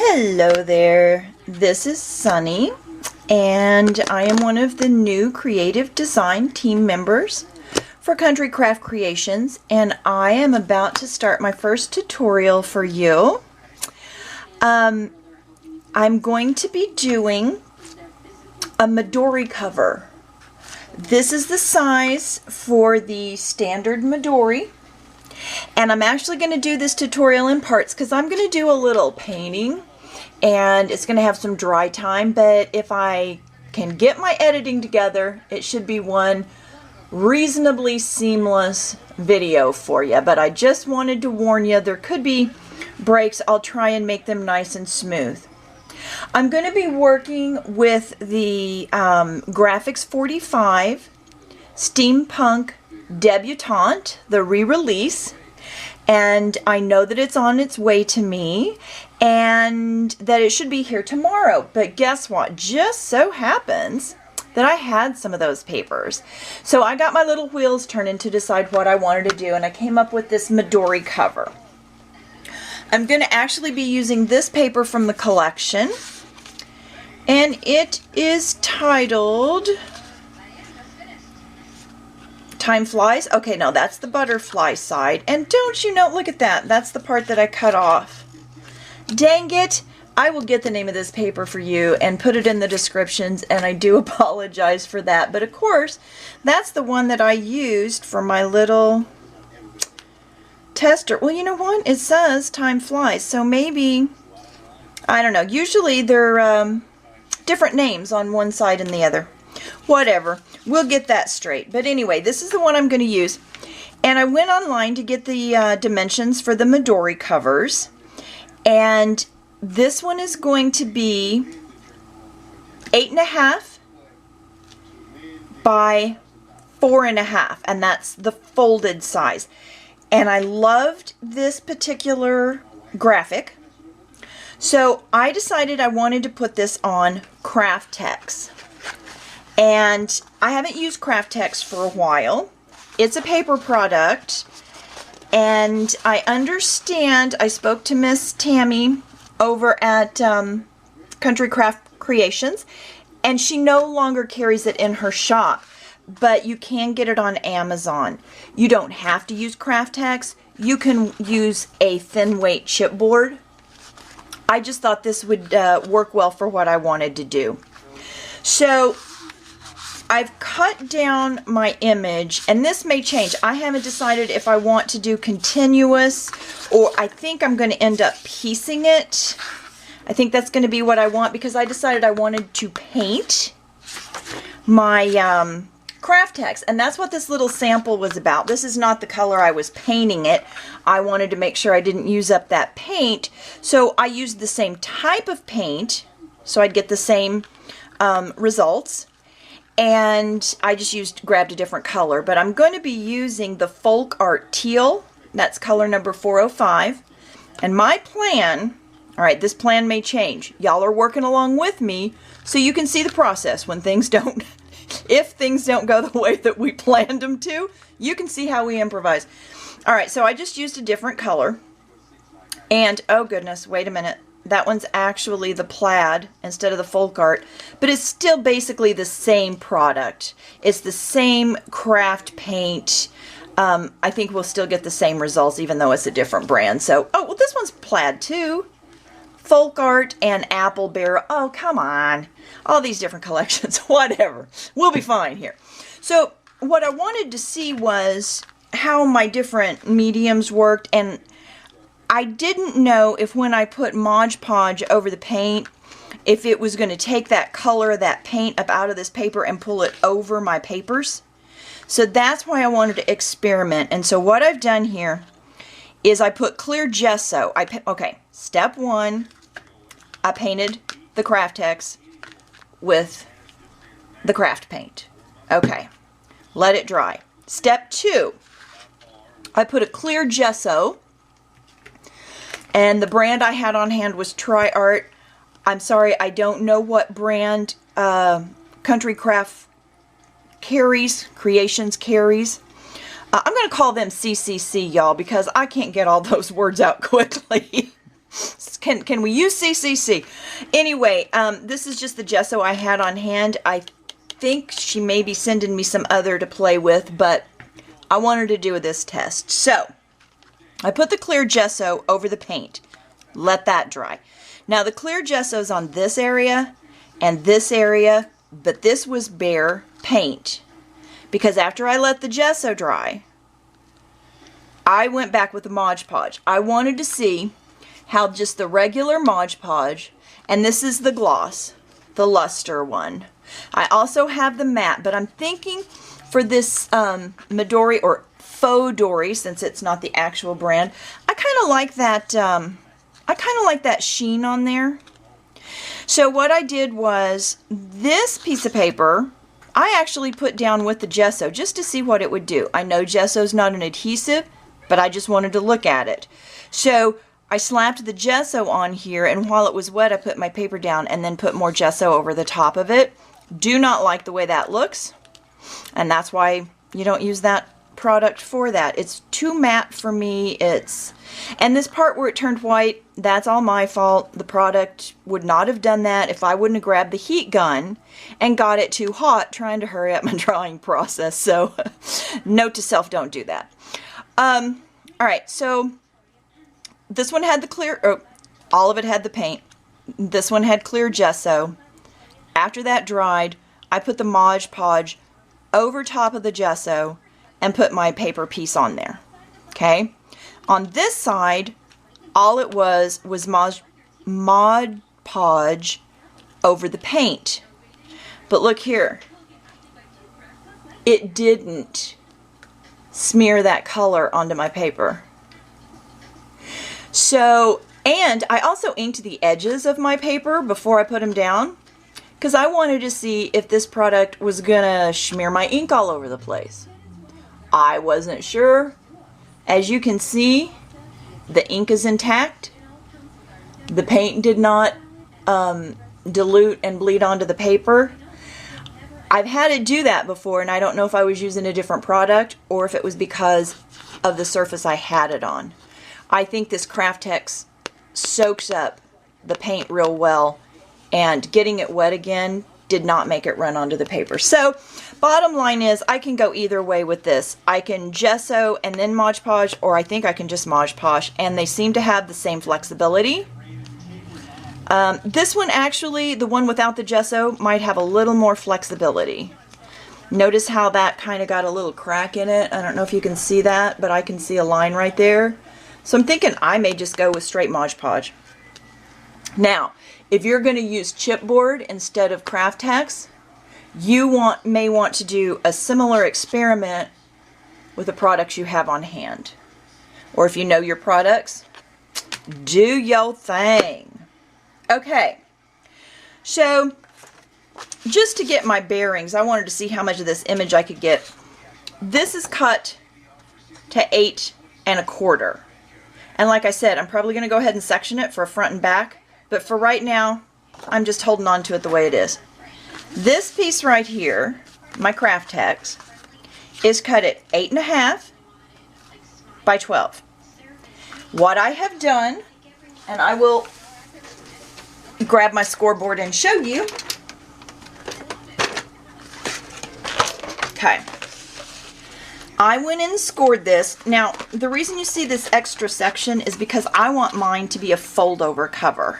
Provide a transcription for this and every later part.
Hello there, this is Sunny, and I am one of the new creative design team members for Country Craft Creations, and I am about to start my first tutorial for you. I'm going to be doing a Midori cover. This is the size for the standard Midori. And I'm actually going to do this tutorial in parts because I'm going to do a little painting and it's going to have some dry time, but if I can get my editing together, it should be one reasonably seamless video for you. But I just wanted to warn you, there could be breaks. I'll try and make them nice and smooth. I'm going to be working with the Graphics 45 Steampunk Debutante, the re-release, and I know that it's on its way to me and that it should be here tomorrow. But guess what? Just so happens that I had some of those papers. So I got my little wheels turning to decide what I wanted to do, and I came up with this Midori cover. I'm going to actually be using this paper from the collection, and it is titled Time Flies. Okay, no, that's the butterfly side. And don't you know, look at that. That's the part that I cut off. Dang it. I will get the name of this paper for you and put it in the descriptions, and I do apologize for that. But of course, that's the one that I used for my little tester. Well, you know what? It says Time Flies, so maybe, I don't know. Usually they're different names on one side and the other. Whatever, we'll get that straight. But anyway, this is the one I'm going to use, and I went online to get the dimensions for the Midori covers, and this one is going to be 8.5 by 4.5, and that's the folded size. And I loved this particular graphic, so I decided I wanted to put this on KraftTex. And I haven't used KraftTex for a while. It's a paper product, and I understand, I spoke to Miss Tammy over at Country Craft Creations, and she no longer carries it in her shop, but you can get it on Amazon. You don't have to use KraftTex. You can use a thin weight chipboard. I just thought this would work well for what I wanted to do. So I've cut down my image, and this may change. I haven't decided if I want to do continuous, or I think I'm going to end up piecing it. I think that's going to be what I want, because I decided I wanted to paint my KraftTex, and that's what this little sample was about. This is not the color I was painting it. I wanted to make sure I didn't use up that paint, so I used the same type of paint, so I'd get the same results. And I just grabbed a different color, but I'm going to be using the Folk Art Teal. That's color number 405. And my plan, all right, this plan may change. Y'all are working along with me so you can see the process when things don't, if things don't go the way that we planned them to, you can see how we improvise. All right, so I just used a different color. And, oh goodness, wait a minute. That one's actually the plaid instead of the folk art, but it's still basically the same product. It's the same craft paint. I think we'll still get the same results even though it's a different brand. So, oh, well, this one's plaid too. Folk art and apple bear. Oh, come on. All these different collections, whatever. We'll be fine here. So what I wanted to see was how my different mediums worked, and I didn't know if when I put Mod Podge over the paint, if it was going to take that color of that paint up out of this paper and pull it over my papers. So that's why I wanted to experiment. And so what I've done here is I put clear gesso. Okay, step one, I painted the KraftTex with the craft paint. Okay, let it dry. Step two, I put a clear gesso. And the brand I had on hand was TriArt. I'm sorry, I don't know what brand Country Craft Creations carries. I'm going to call them CCC, y'all, because I can't get all those words out quickly. Can we use CCC? Anyway, this is just the gesso I had on hand. I think she may be sending me some other to play with, but I wanted to do this test. So I put the clear gesso over the paint. Let that dry. Now the clear gesso's on this area and this area, but this was bare paint. Because after I let the gesso dry, I went back with the Mod Podge. I wanted to see how just the regular Mod Podge, and this is the gloss, the luster one. I also have the matte, but I'm thinking for this Midori or Fauxdori, since it's not the actual brand, I kind of like that. I kind of like that sheen on there. So what I did was this piece of paper, I actually put down with the gesso just to see what it would do. I know gesso's not an adhesive, but I just wanted to look at it. So I slapped the gesso on here, and while it was wet, I put my paper down and then put more gesso over the top of it. Do not like the way that looks, and that's why you don't use that product for that. It's too matte for me. And this part where it turned white, that's all my fault. The product would not have done that if I wouldn't have grabbed the heat gun and got it too hot trying to hurry up my drawing process. So note to self, don't do that. All right, so this one had the clear, all of it had the paint. This one had clear gesso. After that dried, I put the Mod Podge over top of the gesso and put my paper piece on there. Okay? On this side, all it was Mod Podge over the paint. But look here. It didn't smear that color onto my paper. So, and I also inked the edges of my paper before I put them down, because I wanted to see if this product was gonna smear my ink all over the place. I wasn't sure. As you can see, the ink is intact. The paint did not dilute and bleed onto the paper. I've had it do that before, and I don't know if I was using a different product or if it was because of the surface I had it on. I think this KraftTex soaks up the paint real well, and getting it wet again did not make it run onto the paper. So bottom line is I can go either way with this. I can gesso and then Mod Podge, or I think I can just Mod Podge, and they seem to have the same flexibility. This one actually, the one without the gesso, might have a little more flexibility. Notice how that kind of got a little crack in it. I don't know if you can see that, but I can see a line right there. So I'm thinking I may just go with straight Mod Podge. Now, if you're going to use chipboard instead of KraftTex, you may want to do a similar experiment with the products you have on hand. Or if you know your products, do your thing. Okay, so just to get my bearings, I wanted to see how much of this image I could get. This is cut to 8 1/4. And like I said, I'm probably going to go ahead and section it for front and back. But for right now, I'm just holding on to it the way it is. This piece right here, my KraftTex, is cut at 8 1/2 by 12. What I have done, and I will grab my scoreboard and show you. Okay. I went and scored this. Now, the reason you see this extra section is because I want mine to be a fold-over cover.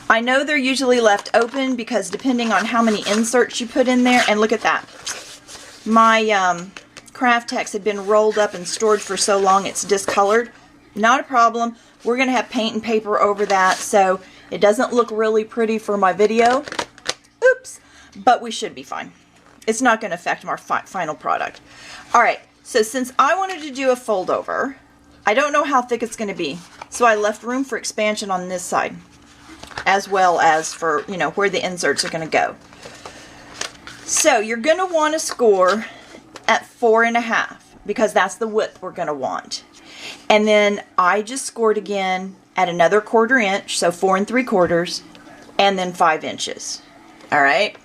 I know they're usually left open because depending on how many inserts you put in there, and look at that. My KraftTex had been rolled up and stored for so long it's discolored. Not a problem. We're going to have paint and paper over that, so it doesn't look really pretty for my video. Oops. But we should be fine. It's not going to affect our final product. Alright, so since I wanted to do a fold over, I don't know how thick it's going to be, so I left room for expansion on this side, as well as for, you know, where the inserts are going to go. So you're going to want to score at 4 1/2, because that's the width we're going to want. And then I just scored again at another 1/4 inch, so 4 3/4, and then 5 inches. Alright?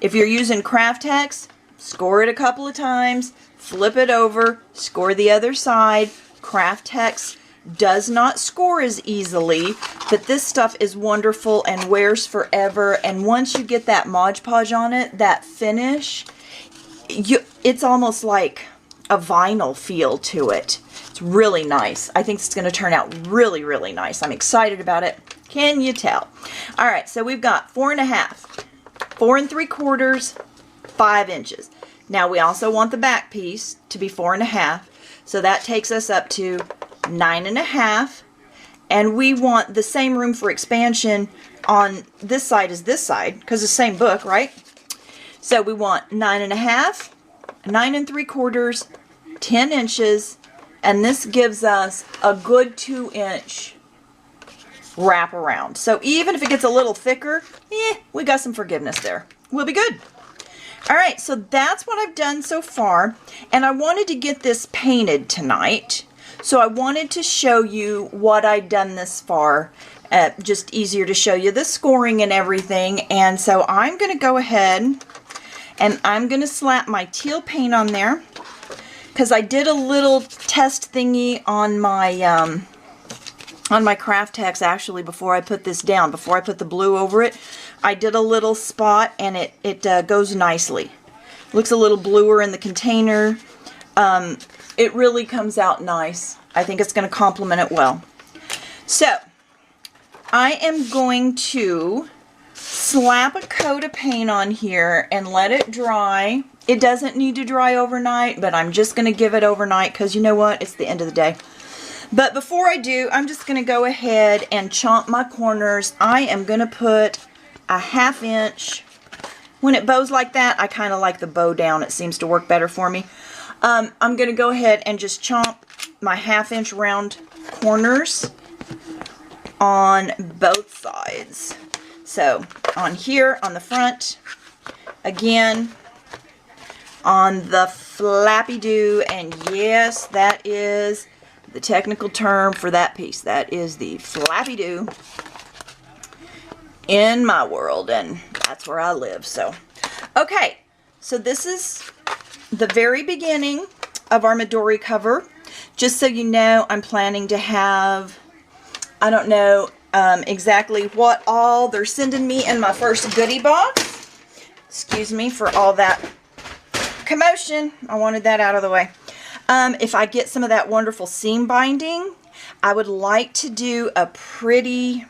If you're using KraftTex, score it a couple of times, flip it over, score the other side. KraftTex does not score as easily, but this stuff is wonderful and wears forever. And once you get that Mod Podge on it, that finish, it's almost like a vinyl feel to it. It's really nice. I think it's going to turn out really, really nice. I'm excited about it. Can you tell? All right, so we've got 4.5, 4 3/4, 5 inches. Now we also want the back piece to be 4.5, so that takes us up to 9.5, and we want the same room for expansion on this side as this side, because it's the same book, right? So we want 9.5, 9 3/4, 10 inches, and this gives us a good 2-inch wrap around. So even if it gets a little thicker, we got some forgiveness there. We'll be good. All right, so that's what I've done so far, and I wanted to get this painted tonight. So I wanted to show you what I've done this far. Just easier to show you the scoring and everything. And so I'm going to go ahead and I'm going to slap my teal paint on there, because I did a little test thingy on my KraftTex actually before I put this down, before I put the blue over it. I did a little spot, and it goes nicely. Looks a little bluer in the container. It really comes out nice. I think it's going to complement it well. So I am going to slap a coat of paint on here and let it dry. It doesn't need to dry overnight, but I'm just going to give it overnight because you know what? It's the end of the day. But before I do, I'm just going to go ahead and chomp my corners. I am going to put a 1/2 inch. When it bows like that, I kind of like the bow down. It seems to work better for me. I'm going to go ahead and just chomp my 1/2 inch round corners on both sides. So on here, on the front, again, on the flappy do, and yes, that is the technical term for that piece. That is the flappy do in my world, and that's where I live. So, okay, so this is the very beginning of our Midori cover. Just so you know, I'm planning to have, I don't know exactly what all they're sending me in my first goodie box. Excuse me for all that commotion. I wanted that out of the way. If I get some of that wonderful seam binding, I would like to do a pretty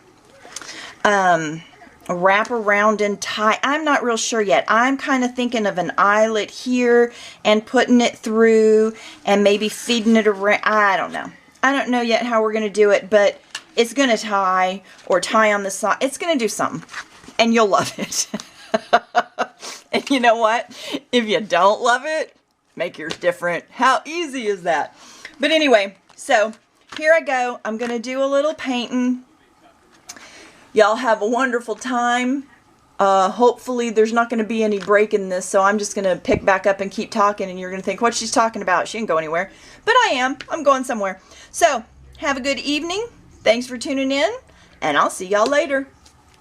wrap around and tie. I'm not real sure yet. I'm kind of thinking of an eyelet here and putting it through and maybe feeding it around. I don't know. I don't know yet how we're going to do it, but it's going to tie or tie on the side. It's going to do something, and you'll love it. And you know what? If you don't love it, make yours different. How easy is that? But anyway, so here I go. I'm going to do a little painting. Y'all have a wonderful time. Hopefully there's not going to be any break in this, so I'm just going to pick back up and keep talking, and you're going to think, what's she's talking about? She didn't go anywhere. But I am. I'm going somewhere. So, have a good evening. Thanks for tuning in, and I'll see y'all later.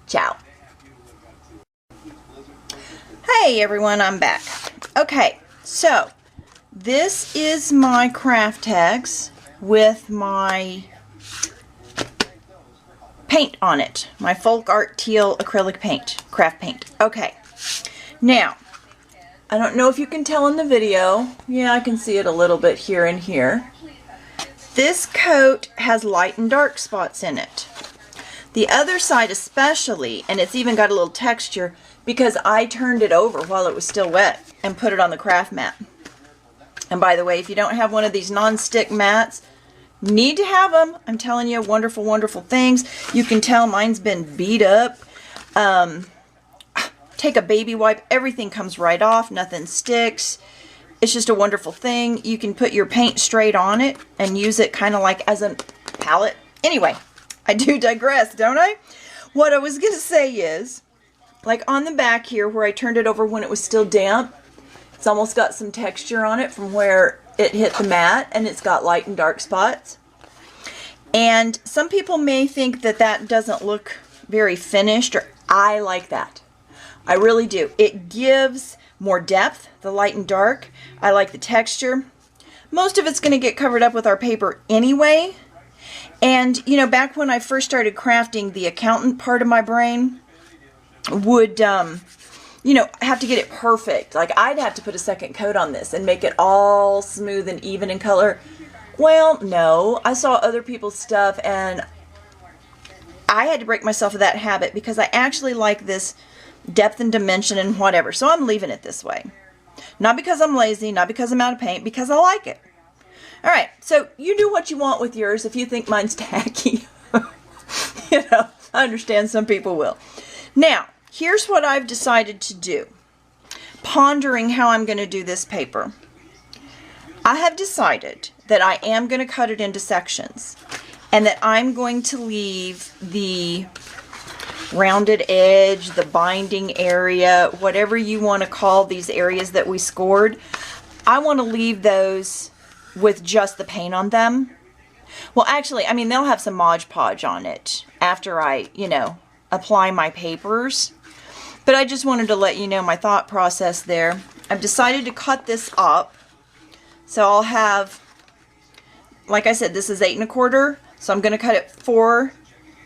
Ciao. Hey everyone, I'm back. Okay, so this is my KraftTex with my paint on it. My Folk Art Teal acrylic paint, craft paint. Okay, now, I don't know if you can tell in the video. Yeah, I can see it a little bit here and here. This coat has light and dark spots in it. The other side especially, and it's even got a little texture because I turned it over while it was still wet and put it on the craft mat. And by the way, if you don't have one of these non-stick mats, need to have them. I'm telling you, wonderful, wonderful things. You can tell mine's been beat up. Take a baby wipe. Everything comes right off. Nothing sticks. It's just a wonderful thing. You can put your paint straight on it and use it kind of like as a palette. Anyway, I do digress, don't I? What I was going to say is, like on the back here where I turned it over when it was still damp, it's almost got some texture on it from where it hit the mat, and it's got light and dark spots. And some people may think that that doesn't look very finished, or I like that. I really do. It gives more depth, the light and dark. I like the texture. Most of it's going to get covered up with our paper anyway, And, you know, back when I first started crafting, the accountant part of my brain would, you know, have to get it perfect. Like, I'd have to put a second coat on this and make it all smooth and even in color. Well, no. I saw other people's stuff, and I had to break myself of that habit because I actually like this depth and dimension and whatever. So I'm leaving it this way. Not because I'm lazy, not because I'm out of paint, because I like it. All right, so you do what you want with yours. If you think mine's tacky, you know, I understand some people will. Now, here's what I've decided to do. Pondering how I'm going to do this paper. I have decided that I am going to cut it into sections and that I'm going to leave the rounded edge, the binding area, whatever you want to call these areas that we scored. I want to leave those with just the paint on them. Well, actually, I mean, they'll have some Mod Podge on it after I, you know, apply my papers. But I just wanted to let you know my thought process there. I've decided to cut this up. So I'll have, like I said, this is 8 1/4. So I'm going to cut it 4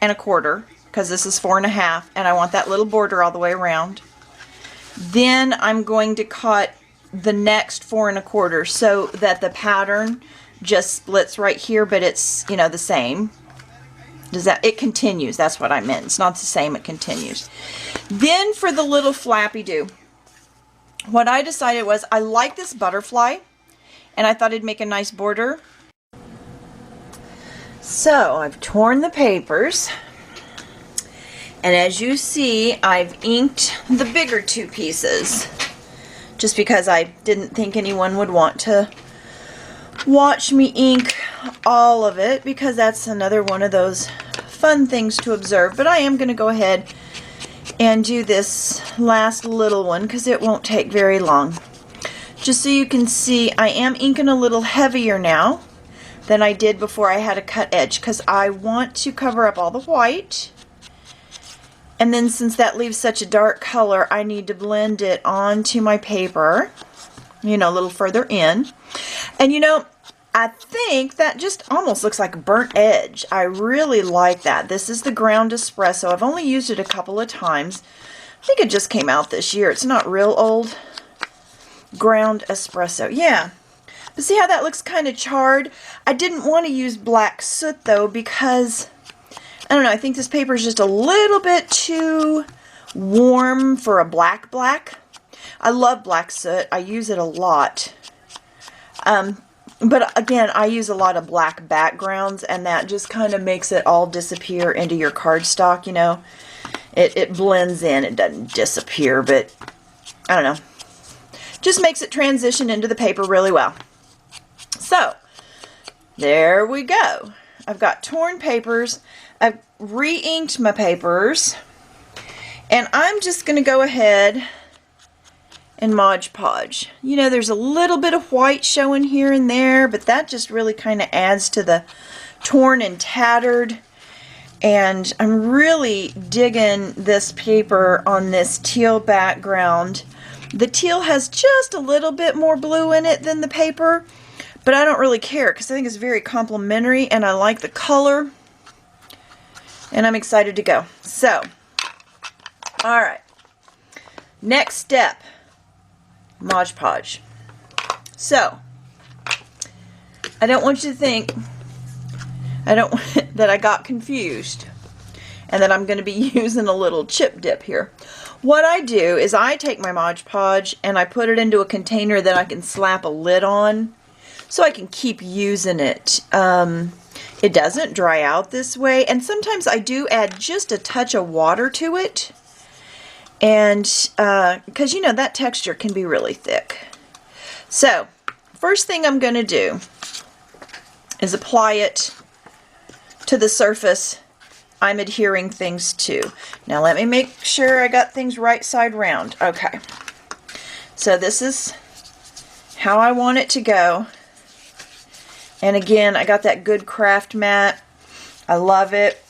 1/4 because this is 4 1/2, and I want that little border all the way around. Then I'm going to cut the next 4 1/4 so that the pattern just splits right here, but it's, you know, the same. Does that, it continues, that's what I meant. It's not the same, it continues. Then for the little flappy do, what I decided was I like this butterfly and I thought it'd make a nice border. So I've torn the papers, and as you see, I've inked the bigger 2 pieces just because I didn't think anyone would want to watch me ink all of it, because that's another one of those fun things to observe. But I am going to go ahead and do this last little one because it won't take very long. Just so you can see, I am inking a little heavier now than I did before I had a cut edge because I want to cover up all the white. And then since that leaves such a dark color, I need to blend it onto my paper, you know, a little further in. And you know, I think that just almost looks like a burnt edge. I really like that. This is the ground espresso. I've only used it a couple of times. I think it just came out this year. It's not real old. Ground espresso. Yeah. But see how that looks kind of charred? I didn't want to use black soot though because, I don't know, I think this paper is just a little bit too warm for a black. I love black soot. I use it a lot. But again, I use a lot of black backgrounds, and that just kind of makes it all disappear into your cardstock, you know. It blends in. It doesn't disappear, but I don't know. Just makes it transition into the paper really well. So, there we go. I've got torn papers. I've re-inked my papers. And I'm just going to go ahead and Mod Podge. You know, there's a little bit of white showing here and there, but that just really kind of adds to the torn and tattered. And I'm really digging this paper on this teal background. The teal has just a little bit more blue in it than the paper, but I don't really care because I think it's very complimentary and I like the color. And I'm excited to go. So, alright. Next step. Mod Podge. So, I don't want you to think that I got confused and that I'm going to be using a little chip dip here. What I do is I take my Mod Podge and I put it into a container that I can slap a lid on so I can keep using it. It doesn't dry out this way, and sometimes I do add just a touch of water to it. And because, you know, that texture can be really thick. So, first thing I'm going to do is apply it to the surface I'm adhering things to. Now let me make sure I got things right side round. Okay. So this is how I want it to go. And again, I got that good craft mat. I love it.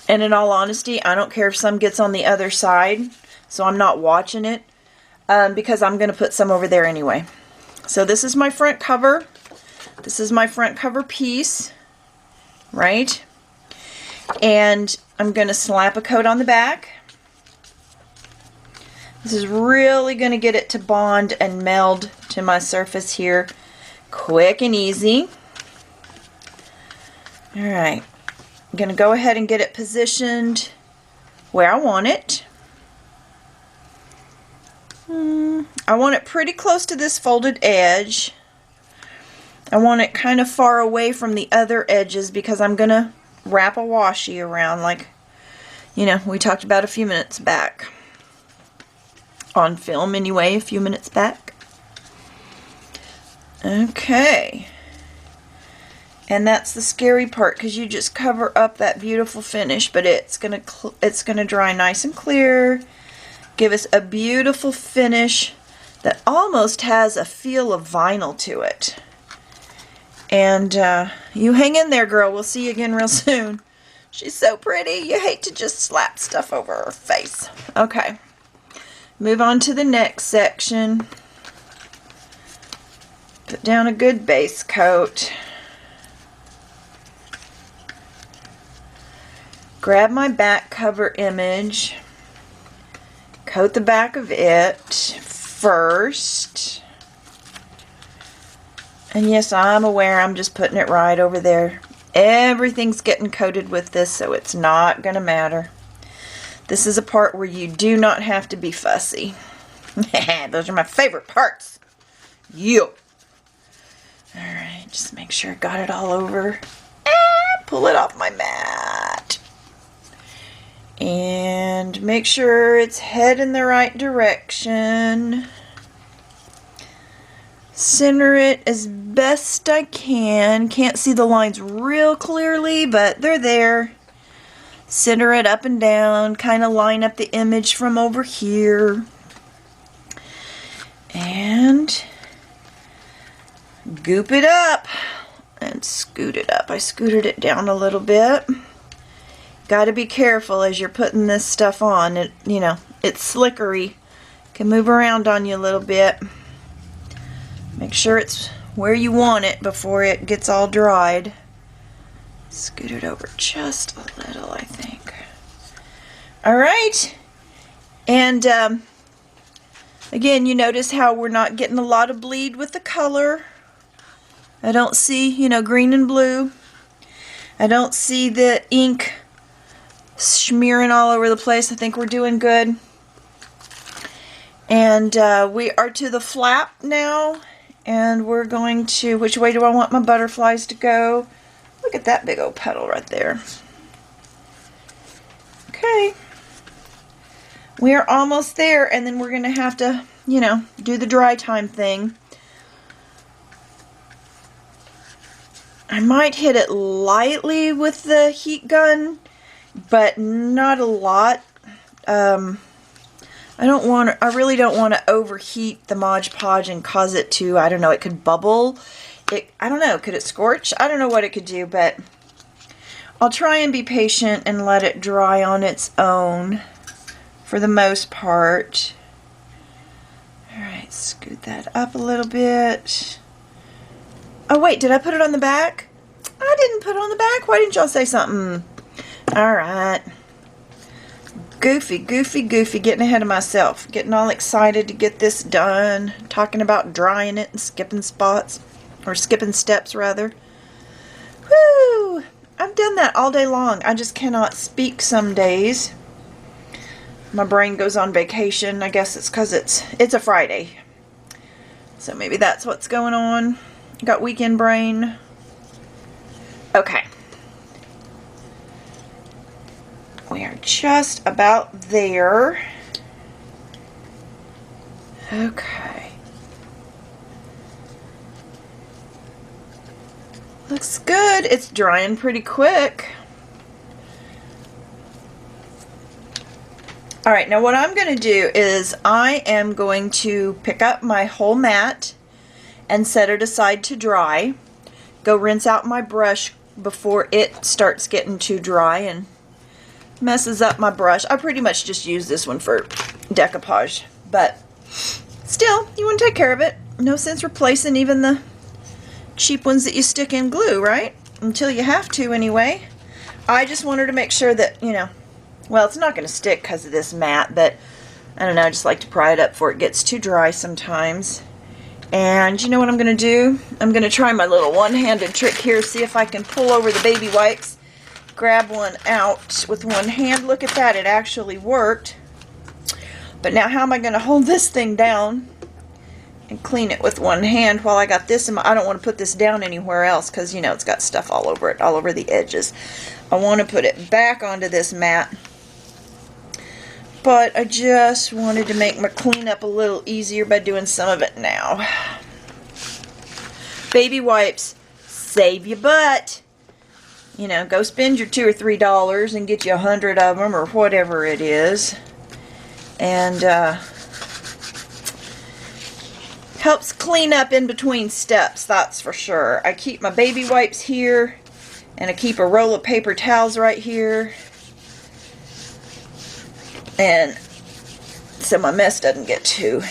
And in all honesty, I don't care if some gets on the other side, so I'm not watching it, because I'm going to put some over there anyway. So this is my front cover. This is my front cover piece. right? And I'm going to slap a coat on the back. This is really going to get it to bond and meld to my surface here quick and easy. Alright, I'm going to go ahead and get it positioned where I want it. I want it pretty close to this folded edge. I want it kind of far away from the other edges because I'm going to wrap a washi around like, you know, we talked about a few minutes back. On film anyway, a few minutes back. Okay. And that's the scary part because you just cover up that beautiful finish, but it's gonna dry nice and clear. Give us a beautiful finish that almost has a feel of vinyl to it. And you hang in there, girl. We'll see you again real soon. She's so pretty. You hate to just slap stuff over her face. Okay. Move on to the next section. Put down a good base coat. Grab my back cover image. Coat the back of it first. And yes, I'm aware I'm just putting it right over there. Everything's getting coated with this, so it's not going to matter. This is a part where you do not have to be fussy. Those are my favorite parts. You. Alright, just make sure I got it all over. Pull it off my mat. And make sure it's head in the right direction. Center it as best I can. Can't see the lines real clearly, but they're there. Center it up and down. Kind of line up the image from over here. And goop it up. And scoot it up. I scooted it down a little bit. Got to be careful as you're putting this stuff on. It, you know, it's slickery. Can move around on you a little bit. Make sure it's where you want it before it gets all dried. Scoot it over just a little, I think. Alright. And again, you notice how we're not getting a lot of bleed with the color. I don't see, you know, green and blue. I don't see the ink smearing all over the place. I think we're doing good. And we are to the flap now. And we're going to, which way do I want my butterflies to go? Look at that big old petal right there. Okay. We are almost there, and then we're going to have to, you know, do the dry time thing. I might hit it lightly with the heat gun, but not a lot. I really don't want to overheat the Mod Podge and cause it to, I don't know, it could bubble. I don't know, could it scorch? I don't know what it could do, but I'll try and be patient and let it dry on its own for the most part. Alright, scoot that up a little bit. Oh wait, did I put it on the back? I didn't put it on the back. Why didn't y'all say something? Alright. Goofy, getting ahead of myself. Getting all excited to get this done. Talking about drying it and skipping spots. Or skipping steps, rather. Woo! I've done that all day long. I just cannot speak some days. My brain goes on vacation. I guess it's because it's a Friday. So maybe that's what's going on. Got weekend brain. Okay. We are just about there. Okay. Looks good. It's drying pretty quick. Alright, now what I'm going to do is I am going to pick up my whole mat and set it aside to dry. Go rinse out my brush before it starts getting too dry and messes up my brush. I pretty much just use this one for decoupage, but still, you want to take care of it. No sense replacing even the cheap ones that you stick in glue, right? until you have to anyway. I just wanted to make sure that, you know, well, it's not going to stick because of this mat, but I don't know, I just like to pry it up before it gets too dry sometimes. And you know what I'm going to do? I'm going to try my little one-handed trick here, see if I can pull over the baby wipes, grab one out with one hand. Look at that, it actually worked. But now how am I going to hold this thing down and clean it with one hand while I got this in my, I don't want to put this down anywhere else because, you know, it's got stuff all over it, all over the edges. I want to put it back onto this mat, but I just wanted to make my cleanup a little easier by doing some of it now. Baby wipes save your butt. You know, go spend your $2 or $3 and get you 100 of them or whatever it is. And helps clean up in between steps, that's for sure. I keep my baby wipes here, and I keep a roll of paper towels right here. And so my mess doesn't get too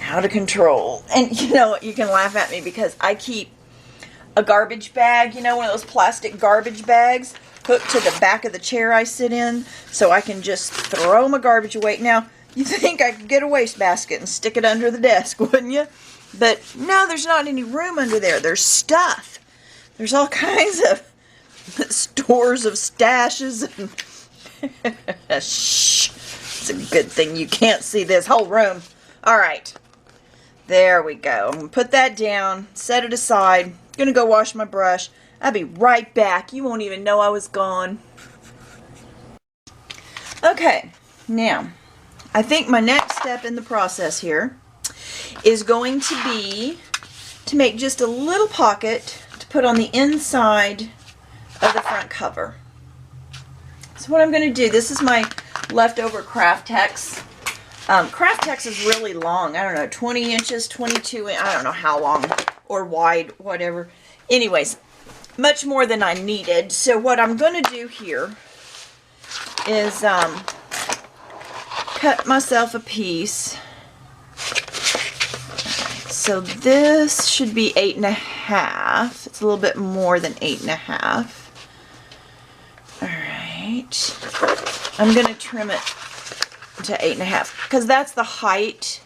out of control. And you know what, you can laugh at me because I keep a garbage bag, you know, one of those plastic garbage bags hooked to the back of the chair I sit in, so I can just throw my garbage away. Now, you think I could get a wastebasket and stick it under the desk, wouldn't you? But no, there's not any room under there. There's stuff. There's all kinds of stores of stashes. And shh. It's a good thing you can't see this whole room. All right. There we go. I'm going to put that down, set it aside. I'm going to go wash my brush. I'll be right back. You won't even know I was gone. Okay. Now, I think my next step in the process here is going to be to make just a little pocket to put on the inside of the front cover. So what I'm going to do, this is my leftover KraftTex. KraftTex is really long. I don't know, 20 inches, 22, I don't know how long, or wide, whatever. Anyways, much more than I needed. So what I'm going to do here is cut myself a piece. So this should be 8.5. It's a little bit more than 8.5. Alright. I'm going to trim it to 8.5 because that's the height.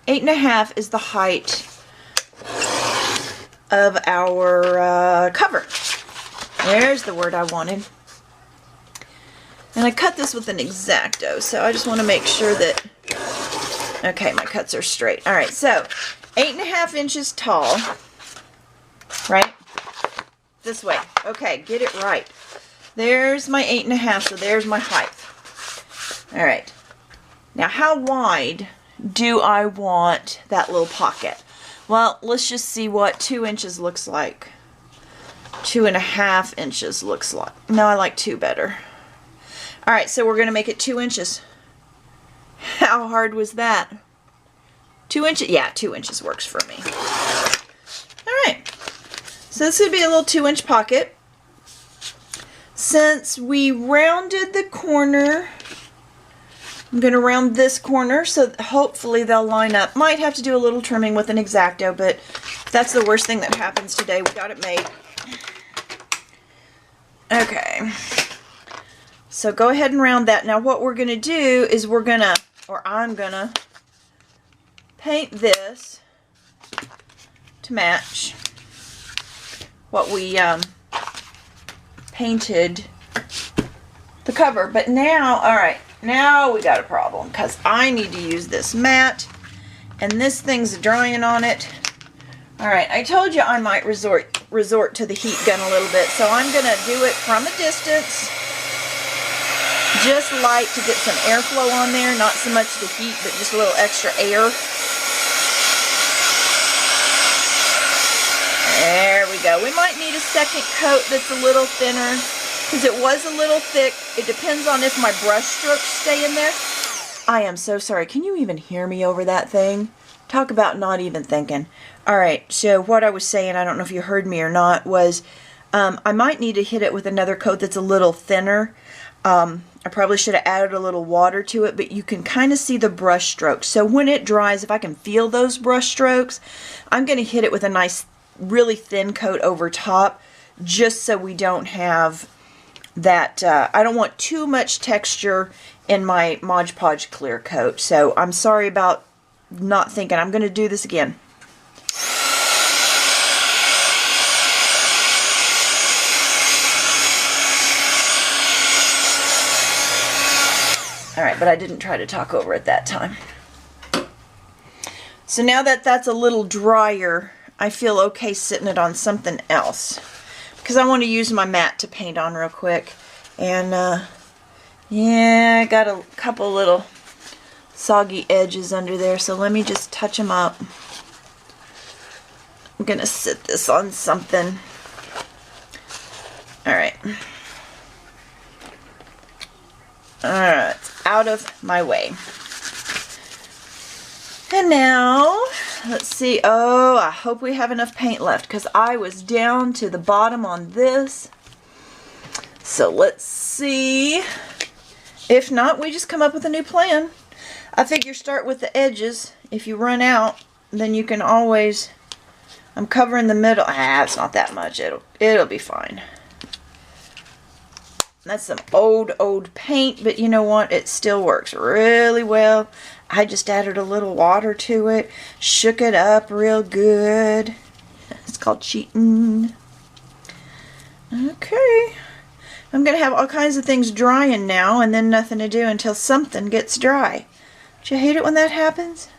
8.5 is the height of our cover. There's the word I wanted. And I cut this with an X-Acto, so I just want to make sure that, okay, my cuts are straight. All right, so 8.5 inches tall, right? This way. Okay, get it right. There's my 8.5, so there's my height. All right. Now, how wide do I want that little pocket? Well, let's just see what 2 inches looks like. 2.5 inches looks like. No, I like 2 better. All right, so we're going to make it 2 inches. How hard was that? 2 inches? Yeah, 2 inches works for me. All right. So this would be a little 2-inch pocket. Since we rounded the corner, I'm going to round this corner so hopefully they'll line up. Might have to do a little trimming with an X-Acto, but that's the worst thing that happens today. We got it made. Okay. So go ahead and round that. Now what we're going to do is we're going to, or I'm going to, paint this to match what we painted the cover. But now, alright, now we got a problem because I need to use this mat and this thing's drying on it. Alright, I told you I might resort to the heat gun a little bit, so I'm going to do it from a distance. Just light to get some airflow on there, not so much the heat, but just a little extra air. There we go. We might need a second coat that's a little thinner, because it was a little thick. It depends on if my brush strokes stay in there. I am so sorry. Can you even hear me over that thing? Talk about not even thinking. Alright, so what I was saying, I don't know if you heard me or not, was I might need to hit it with another coat that's a little thinner. I probably should have added a little water to it, but you can kind of see the brush strokes. So when it dries, if I can feel those brush strokes, I'm going to hit it with a nice really thin coat over top, just so we don't have that, I don't want too much texture in my Mod Podge clear coat. So I'm sorry about not thinking. I'm going to do this again. Alright, but I didn't try to talk over it that time. So now that that's a little drier, I feel okay sitting it on something else. Because I want to use my mat to paint on real quick. And, yeah, I got a couple little soggy edges under there, so let me just touch them up. I'm going to sit this on something. Alright. Alright, out of my way. And now, let's see. Oh, I hope we have enough paint left, because I was down to the bottom on this. So let's see. If not, we just come up with a new plan. I figure start with the edges. If you run out, then you can always... I'm covering the middle. Ah, it's not that much. It'll be fine. That's some old paint, but you know what? It still works really well. I just added a little water to it, shook it up real good. It's called cheating. Okay. I'm going to have all kinds of things drying now and then nothing to do until something gets dry. Do you hate it when that happens?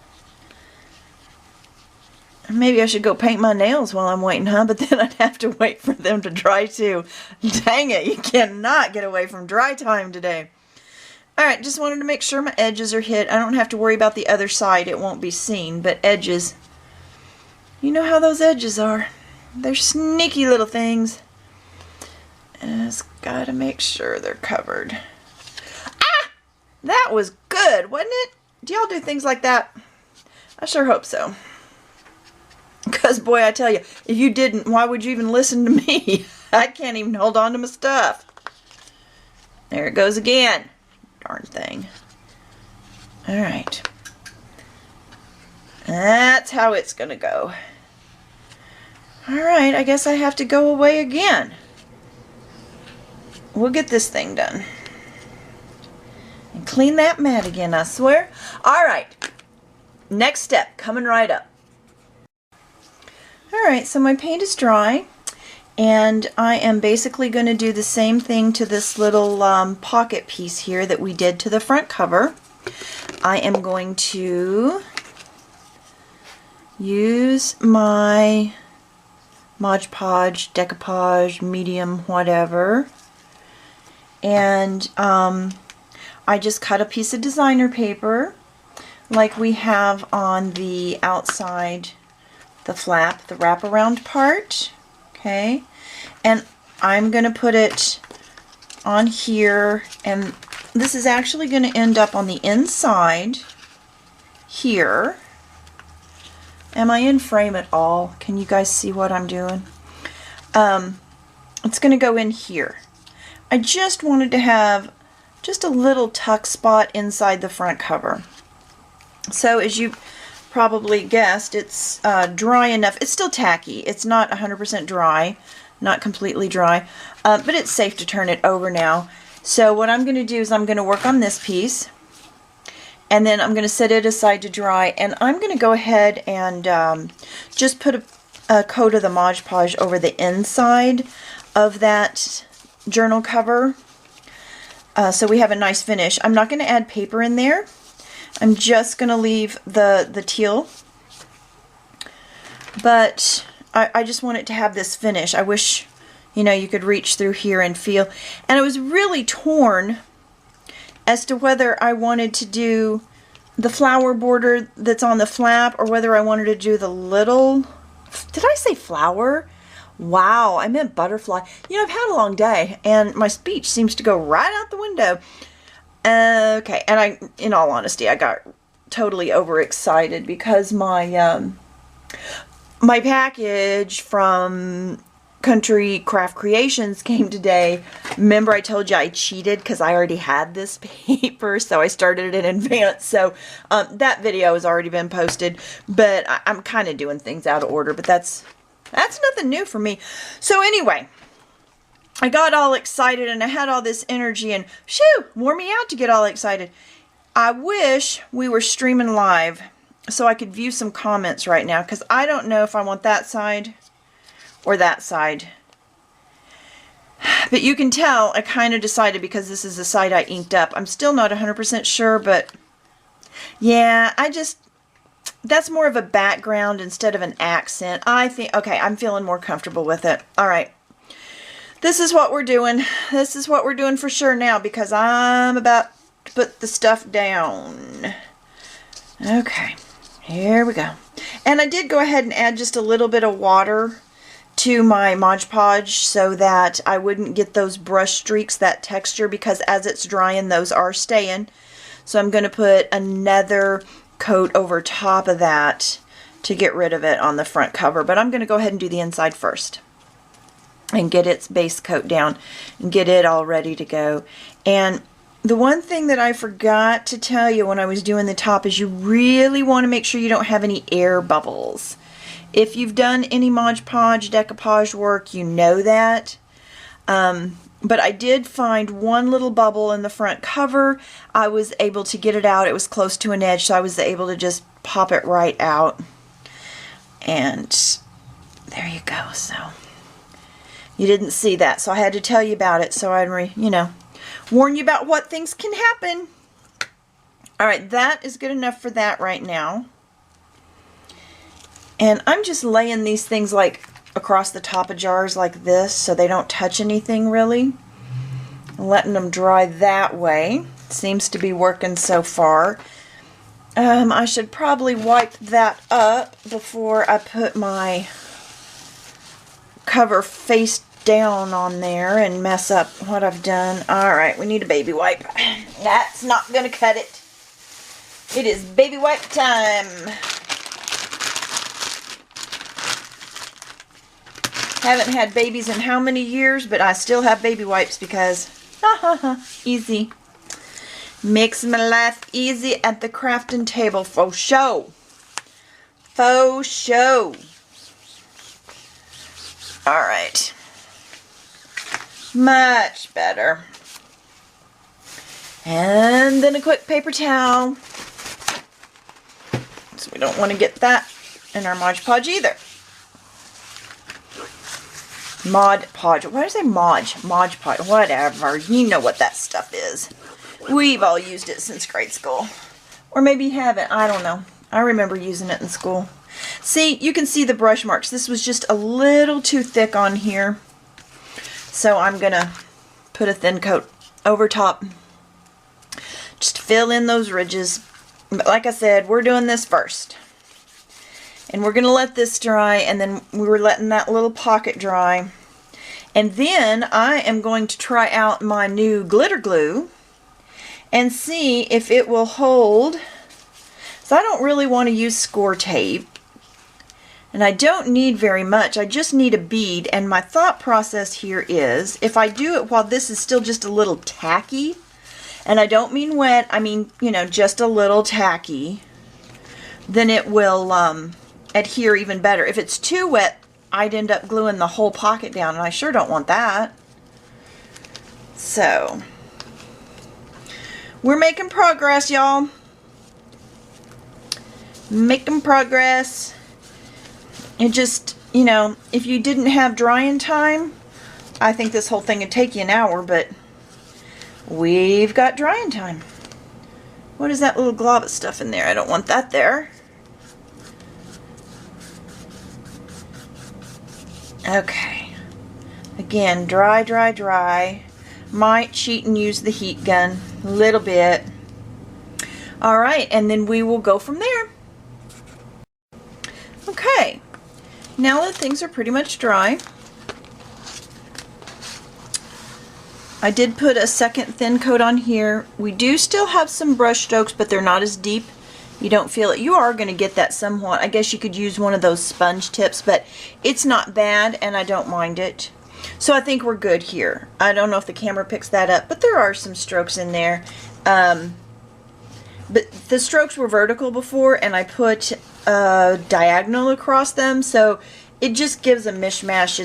Maybe I should go paint my nails while I'm waiting, huh? But then I'd have to wait for them to dry too. Dang it, you cannot get away from dry time today. Alright, just wanted to make sure my edges are hit. I don't have to worry about the other side. It won't be seen, but edges. You know how those edges are. They're sneaky little things. And just gotta make sure they're covered. Ah! That was good, wasn't it? Do y'all do things like that? I sure hope so. Because, boy, I tell you, if you didn't, why would you even listen to me? I can't even hold on to my stuff. There it goes again. Darn thing. Alright. That's how it's going to go. Alright, I guess I have to go away again. We'll get this thing done. And clean that mat again, I swear. Alright. Next step, coming right up. Alright, so my paint is dry, and I am basically going to do the same thing to this little pocket piece here that we did to the front cover. I am going to use my Mod Podge, decoupage, medium, whatever, and I just cut a piece of designer paper like we have on the outside, the flap, the wraparound part, okay, and I'm going to put it on here, and this is actually going to end up on the inside here. Am I in frame at all? Can you guys see what I'm doing? It's going to go in here. I just wanted to have just a little tuck spot inside the front cover. So as you probably guessed, it's dry enough. It's still tacky. It's not 100% dry, not completely dry, but it's safe to turn it over now. So what I'm going to do is I'm going to work on this piece, and then I'm going to set it aside to dry, and I'm going to go ahead and just put a coat of the Mod Podge over the inside of that journal cover, so we have a nice finish. I'm not going to add paper in there. I'm just going to leave the teal, but I just want it to have this finish. I wish, you know, you could reach through here and feel. And I was really torn as to whether I wanted to do the flower border that's on the flap or whether I wanted to do the little... Did I say flower? Wow, I meant butterfly. You know, I've had a long day, and my speech seems to go right out the window. Okay, and in all honesty, I got totally overexcited because my my package from Country Craft Creations came today. Remember I told you I cheated because I already had this paper, so I started it in advance. So that video has already been posted, but I'm kind of doing things out of order, but that's That's nothing new for me. So anyway, I got all excited and I had all this energy and shoo, wore me out to get all excited. I wish we were streaming live so I could view some comments right now, because I don't know if I want that side or that side. But you can tell I kind of decided, because this is the side I inked up. I'm still not 100% sure, but yeah, that's more of a background instead of an accent. I think, okay, I'm feeling more comfortable with it. All right. This is what we're doing. This is what we're doing for sure now, because I'm about to put the stuff down. Okay, here we go. And I did go ahead and add just a little bit of water to my Mod Podge so that I wouldn't get those brush streaks, that texture, because as it's drying, those are staying. So I'm going to put another coat over top of that to get rid of it on the front cover. But I'm going to go ahead and do the inside first and get its base coat down and get it all ready to go. And the one thing that I forgot to tell you when I was doing the top is you really want to make sure you don't have any air bubbles. If you've done any Mod Podge, decoupage work, you know that. But I did find one little bubble in the front cover. I was able to get it out. It was close to an edge, so I was able to just pop it right out. And there you go. So you didn't see that, so I had to tell you about it, so I'd, warn you about what things can happen. All right, that is good enough for that right now. And I'm just laying these things like across the top of jars like this so they don't touch anything really. Letting them dry that way. Seems to be working so far. I should probably wipe that up before I put my cover face down on there and mess up what I've done. Alright, we need a baby wipe. That's not going to cut it. It is baby wipe time. Haven't had babies in how many years, but I still have baby wipes because, easy. Makes my life easy at the crafting table, for show. Faux show. Alright. Much better. And then a quick paper towel. So we don't want to get that in our Mod Podge either. Mod Podge. Why did I say Mod? Mod Podge. Whatever. You know what that stuff is. We've all used it since grade school. Or maybe you haven't. I don't know. I remember using it in school. See, you can see the brush marks. This was just a little too thick on here. So I'm going to put a thin coat over top. Just fill in those ridges. But like I said, we're doing this first. And we're going to let this dry, and then we were letting that little pocket dry. And then I am going to try out my new glitter glue and see if it will hold. So I don't really want to use score tape. And I don't need very much. I just need a bead. And my thought process here is, if I do it while this is still just a little tacky, and I don't mean wet, I mean, just a little tacky, then it will adhere even better. If it's too wet, I'd end up gluing the whole pocket down, and I sure don't want that. So, we're making progress, y'all. Making progress. It just, if you didn't have drying time, I think this whole thing would take you an hour, but we've got drying time. What is that little glob of stuff in there? I don't want that there. Okay. Again, dry, dry, dry. Might cheat and use the heat gun a little bit. Alright, and then we will go from there. Okay. Now that things are pretty much dry, I did put a second thin coat on here. We do still have some brush strokes, but they're not as deep. You don't feel it. You are going to get that somewhat. I guess you could use one of those sponge tips, but it's not bad, and I don't mind it. So I think we're good here. I don't know if the camera picks that up, but there are some strokes in there. But the strokes were vertical before, and I put diagonal across them, so it just gives a mishmash.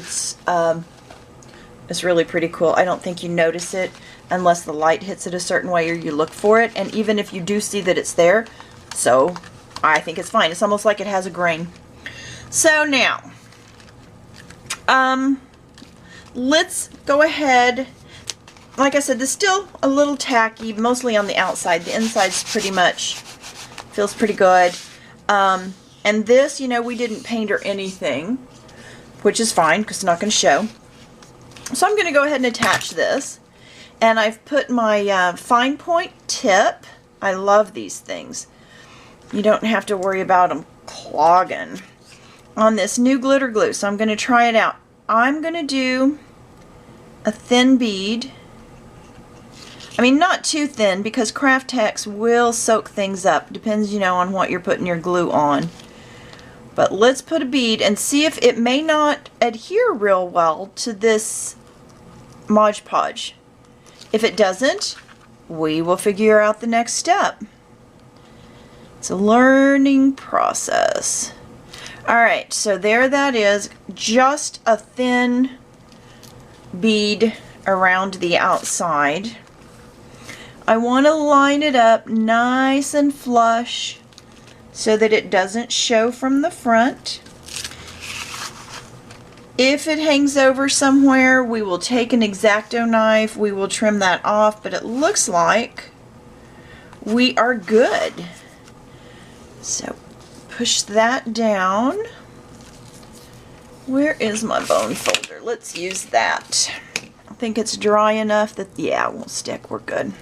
It's really pretty cool. I don't think you notice it unless the light hits it a certain way or you look for it. And even if you do see that it's there, so I think it's fine. It's almost like it has a grain. So now, let's go ahead. Like I said, this is still a little tacky, mostly on the outside. The inside's pretty much, feels pretty good. And this, you know, we didn't paint or anything, which is fine because it's not going to show. So I'm going to go ahead and attach this. And I've put my fine point tip. I love these things. You don't have to worry about them clogging. On this new glitter glue. So I'm going to try it out. I'm going to do a thin bead. I mean, not too thin because KraftTex will soak things up. Depends, you know, on what you're putting your glue on. But let's put a bead and see if it may not adhere real well to this Mod Podge. If it doesn't, we will figure out the next step. It's a learning process. Alright, so there that is. Just a thin bead around the outside. I want to line it up nice and flush so that it doesn't show from the front. If it hangs over somewhere, we will take an X-Acto knife, we will trim that off, but it looks like we are good. So push that down. Where is my bone folder? Let's use that. I think it's dry enough that, yeah, it won't stick. We're good.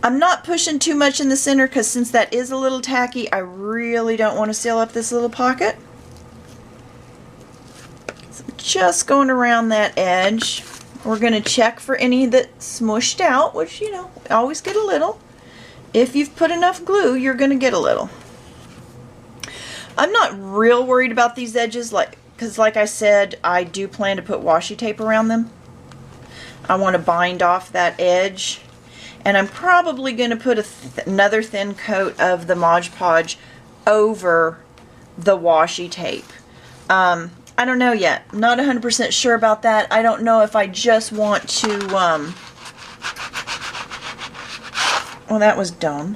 I'm not pushing too much in the center because since that is a little tacky, I really don't want to seal up this little pocket. So just going around that edge. We're going to check for any that smushed out, which, you know, always get a little. If you've put enough glue, you're going to get a little. I'm not real worried about these edges, because like I said, I do plan to put washi tape around them. I want to bind off that edge. And I'm probably going to put another thin coat of the Mod Podge over the washi tape. I don't know yet. I'm not 100% sure about that. I don't know if I just want to... well, that was dumb.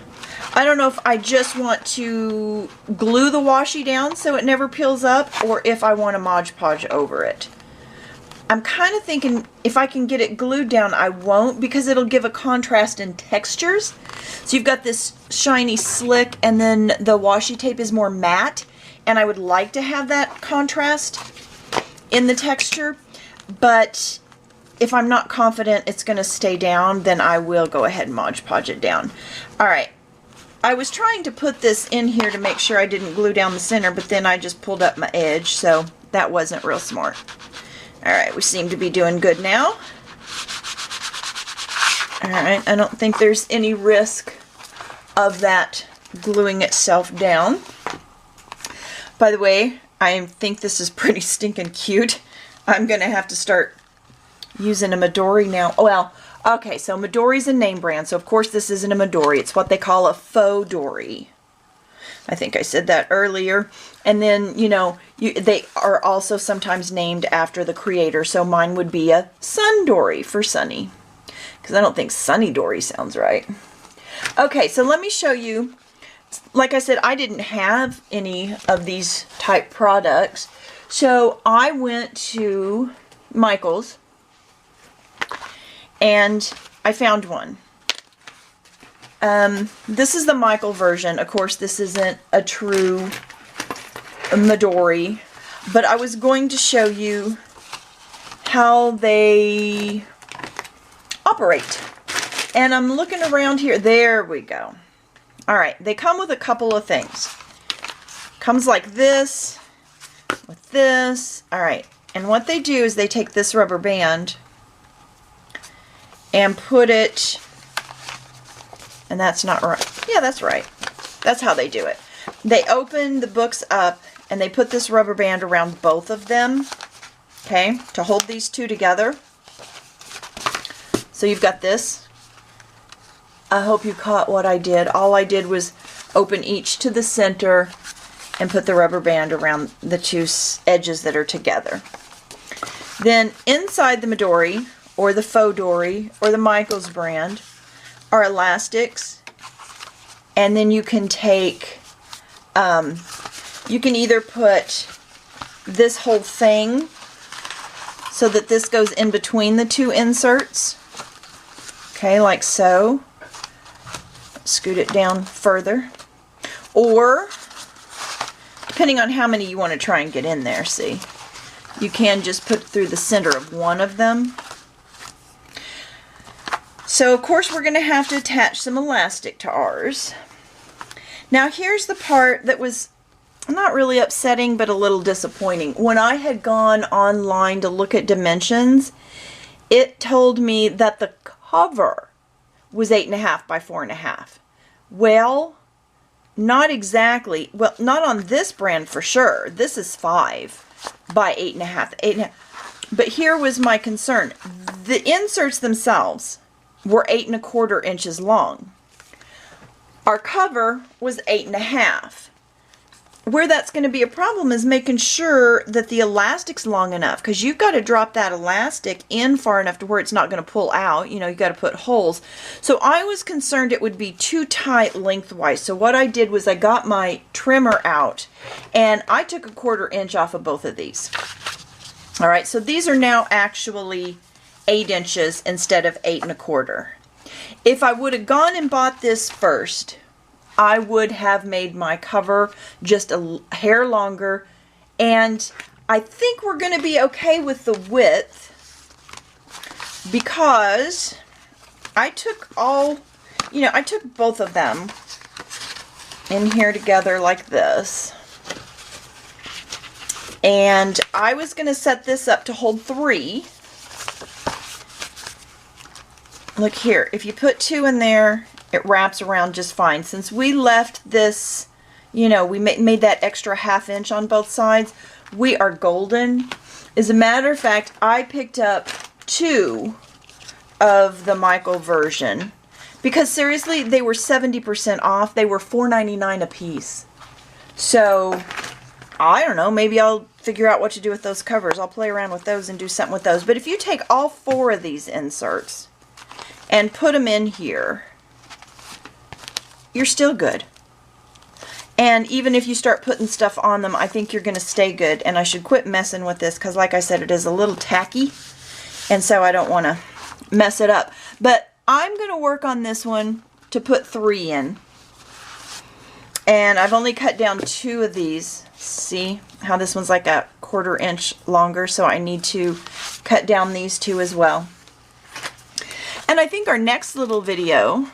I don't know if I just want to glue the washi down so it never peels up, or if I want a Mod Podge over it. I'm kind of thinking if I can get it glued down, I won't, because it'll give a contrast in textures. So you've got this shiny slick, and then the washi tape is more matte, and I would like to have that contrast in the texture, but if I'm not confident it's going to stay down, then I will go ahead and Mod Podge it down. Alright, I was trying to put this in here to make sure I didn't glue down the center, but then I just pulled up my edge, so that wasn't real smart. Alright, we seem to be doing good now. Alright, I don't think there's any risk of that gluing itself down. By the way, I think this is pretty stinking cute. I'm going to have to start using a Midori now. Oh, well, okay, so Midori's a name brand, so of course this isn't a Midori. It's what they call a Fauxdori. I think I said that earlier. And then, you know, they are also sometimes named after the creator. So mine would be a Sundori for Sunny. Because I don't think Sunny Dory sounds right. Okay, so let me show you. Like I said, I didn't have any of these type products. So I went to Michael's and I found one. This is the Michael version. Of course, this isn't a true Midori, but I was going to show you how they operate. And I'm looking around here. There we go. Alright, they come with a couple of things. Comes like this, with this. Alright, and what they do is they take this rubber band and put it... And that's not right. Yeah, that's right. That's how they do it. They open the books up and they put this rubber band around both of them, okay, to hold these two together. So you've got this. I hope you caught what I did. All I did was open each to the center and put the rubber band around the two edges that are together. Then inside the Midori or the Fauxdori or the Michaels brand are elastics, and then you can take, you can either put this whole thing so that this goes in between the two inserts, okay, like so. Scoot it down further, or depending on how many you want to try and get in there, see, you can just put it through the center of one of them. So of course we're going to have to attach some elastic to ours. Now here's the part that was not really upsetting but a little disappointing. When I had gone online to look at dimensions, it told me that the cover was 8.5 by 4.5. Well, not exactly. Well, not on this brand for sure. This is 5 by 8.5. 8.5. But here was my concern. The inserts themselves were 8.25 inches long. Our cover was 8.5. Where that's going to be a problem is making sure that the elastic's long enough, because you've got to drop that elastic in far enough to where it's not going to pull out. You know, you've got to put holes. So I was concerned it would be too tight lengthwise. So what I did was I got my trimmer out and I took 1/4 inch off of both of these. All right, so these are now actually 8 inches instead of 8.25. If I would have gone and bought this first, I would have made my cover just a hair longer, and I think we're going to be okay with the width because I took all, you know, I took both of them in here together like this, and I was going to set this up to hold 3. Look here, if you put 2 in there, it wraps around just fine. Since we left this, you know, we made that extra 1/2 inch on both sides, we are golden. As a matter of fact, I picked up 2 of the Michael version because seriously, they were 70% off. They were $4.99 a piece. So, I don't know, maybe I'll figure out what to do with those covers. I'll play around with those and do something with those. But if you take all 4 of these inserts and put them in here, you're still good. And even if you start putting stuff on them, I think you're going to stay good. And I should quit messing with this because, like I said, it is a little tacky. And so I don't want to mess it up. But I'm going to work on this one to put 3 in. And I've only cut down 2 of these. See how this one's like 1/4 inch longer. So I need to cut down these 2 as well. And I think our next little video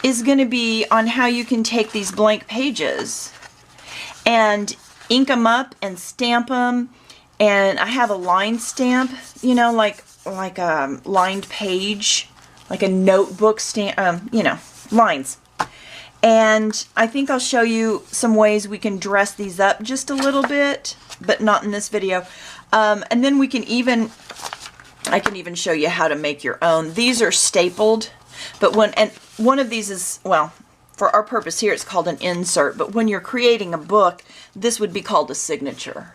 is going to be on how you can take these blank pages and ink them up and stamp them. And I have a line stamp, you know, like a lined page, like a notebook stamp, you know, lines. And I think I'll show you some ways we can dress these up just a little bit, but not in this video. And then we can even, I can even show you how to make your own. These are stapled, but one of these is, well, for our purpose here, it's called an insert. But when you're creating a book, this would be called a signature.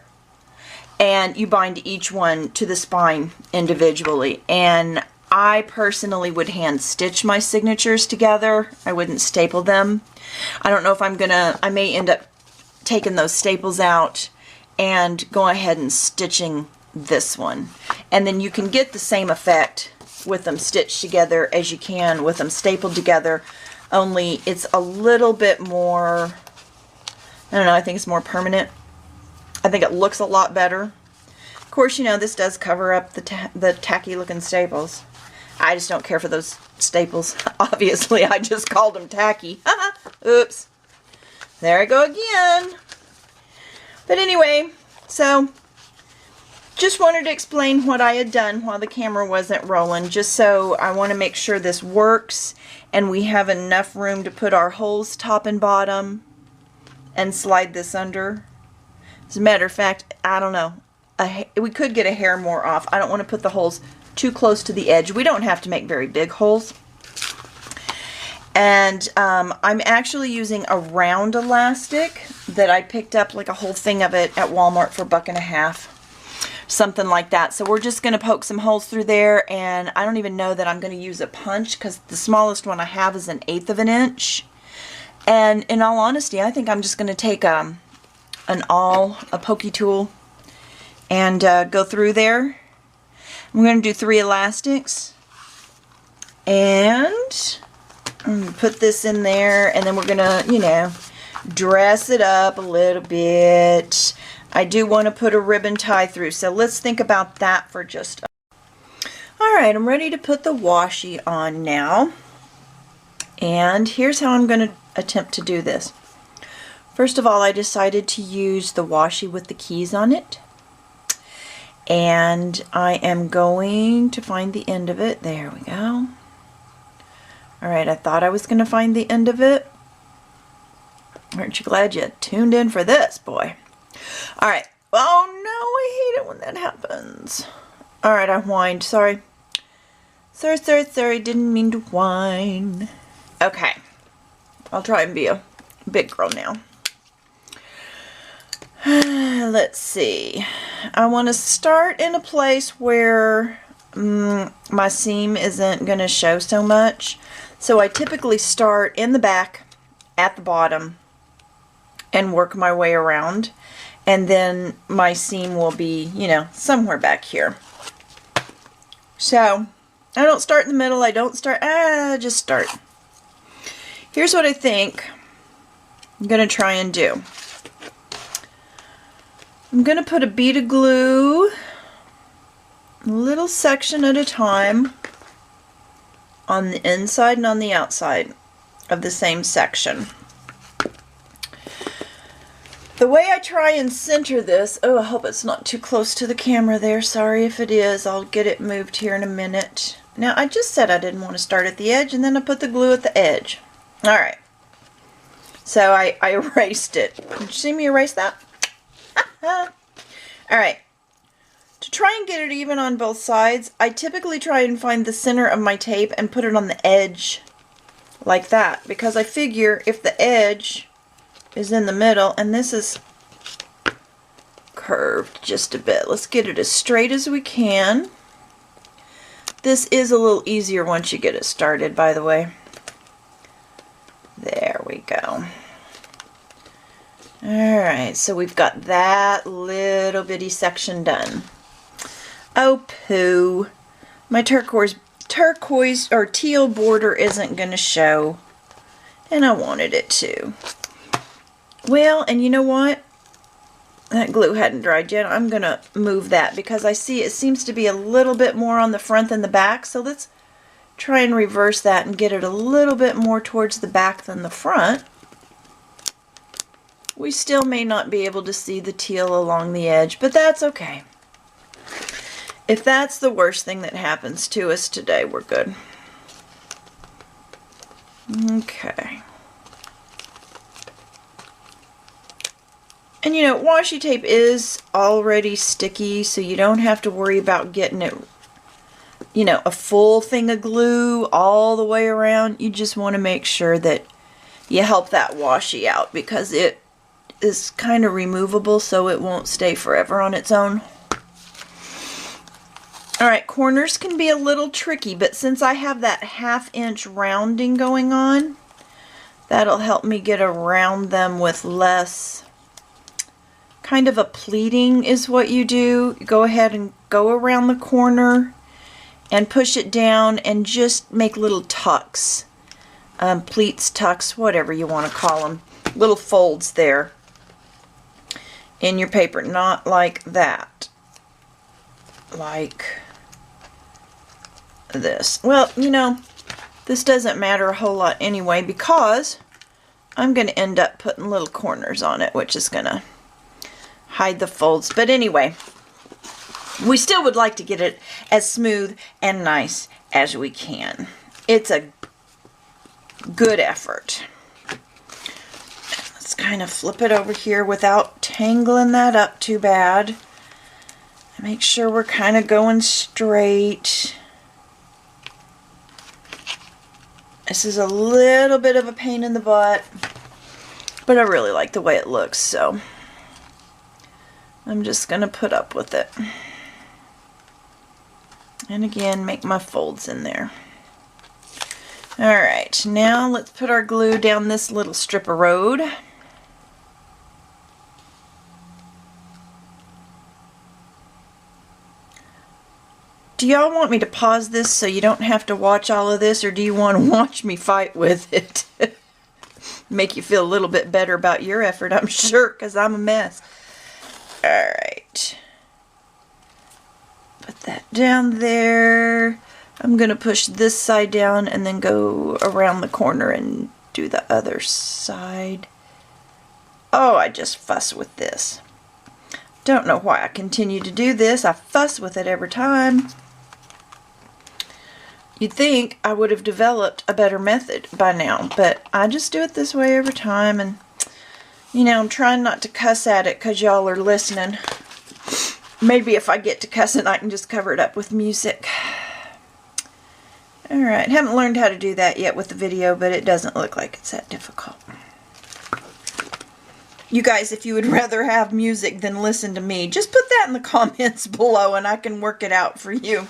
And you bind each one to the spine individually. And I personally would hand stitch my signatures together. I wouldn't staple them. I don't know if I'm gonna, I may end up taking those staples out and go ahead and stitching this one. And then you can get the same effect with them stitched together as you can with them stapled together, only it's a little bit more, I don't know, I think it's more permanent. I think it looks a lot better. Of course, you know, this does cover up the tacky looking staples. I just don't care for those staples. Obviously, I just called them tacky. Oops. There I go again. But anyway, so just wanted to explain what I had done while the camera wasn't rolling, just so I want to make sure this works and we have enough room to put our holes top and bottom and slide this under. As a matter of fact, I don't know, we could get a hair more off. I don't want to put the holes too close to the edge. We don't have to make very big holes. And I'm actually using a round elastic that I picked up, like a whole thing of it at Walmart for $1.50. Something like that. So we're just going to poke some holes through there, and I don't even know that I'm going to use a punch because the smallest one I have is 1/8 of an inch. And in all honesty, I think I'm just going to take a pokey tool and go through there. I'm going to do 3 elastics, and I'm going to put this in there, and then we're going to, you know, dress it up a little bit. I do want to put a ribbon tie through, so let's think about that for just a... Alright, I'm ready to put the washi on now. And here's how I'm going to attempt to do this. First of all, I decided to use the washi with the keys on it. And I am going to find the end of it. There we go. Alright, I thought I was going to find the end of it. Aren't you glad you tuned in for this, boy? Alright. Oh no, I hate it when that happens. Alright, I whined. Sorry. Sorry. Didn't mean to whine. Okay. I'll try and be a big girl now. Let's see. I want to start in a place where my seam isn't going to show so much. So I typically start in the back at the bottom and work my way around. And then my seam will be, you know, somewhere back here. So I don't start in the middle. I don't start, just start. Here's what I think I'm going to try and do. I'm going to put a bead of glue, a little section at a time, on the inside and on the outside of the same section. The way I try and center this, oh, I hope it's not too close to the camera there. Sorry if it is. I'll get it moved here in a minute. Now, I just said I didn't want to start at the edge, and then I put the glue at the edge. All right. So I erased it. Did you see me erase that? All right. To try and get it even on both sides, I typically try and find the center of my tape and put it on the edge like that, because I figure if the edge is in the middle, and this is curved just a bit. Let's get it as straight as we can. This is a little easier once you get it started, by the way. There we go. Alright, so we've got that little bitty section done. Oh poo. My turquoise or teal border isn't going to show, and I wanted it to. Well, and you know what? That glue hadn't dried yet. I'm going to move that because I see it seems to be a little bit more on the front than the back. So let's try and reverse that and get it a little bit more towards the back than the front. We still may not be able to see the teal along the edge, but that's okay. If that's the worst thing that happens to us today, we're good. Okay. And you know, washi tape is already sticky, so you don't have to worry about getting it, you know, a full thing of glue all the way around. You just want to make sure that you help that washi out because it is kind of removable, so it won't stay forever on its own. Alright, corners can be a little tricky, but since I have that 1/2 inch rounding going on, that'll help me get around them with less. Kind of a pleating is what you do. You go ahead and go around the corner and push it down and just make little tucks. Pleats, tucks, whatever you want to call them. Little folds there in your paper. Not like that. Like this. Well, you know, this doesn't matter a whole lot anyway because I'm going to end up putting little corners on it, which is going to hide the folds. But anyway, we still would like to get it as smooth and nice as we can. It's a good effort. Let's kind of flip it over here without tangling that up too bad. Make sure we're kind of going straight. This is a little bit of a pain in the butt, but I really like the way it looks, so I'm just going to put up with it. And again, make my folds in there. Alright, now let's put our glue down this little strip of road. Do y'all want me to pause this so you don't have to watch all of this, or do you want to watch me fight with it? Make you feel a little bit better about your effort, I'm sure, because I'm a mess. Alright. Put that down there. I'm going to push this side down and then go around the corner and do the other side. Oh, I just fuss with this. Don't know why I continue to do this. I fuss with it every time. You'd think I would have developed a better method by now, but I just do it this way every time, and you know, I'm trying not to cuss at it because y'all are listening. Maybe if I get to cussing, I can just cover it up with music. Alright, haven't learned how to do that yet with the video, but it doesn't look like it's that difficult. You guys, if you would rather have music than listen to me, just put that in the comments below and I can work it out for you.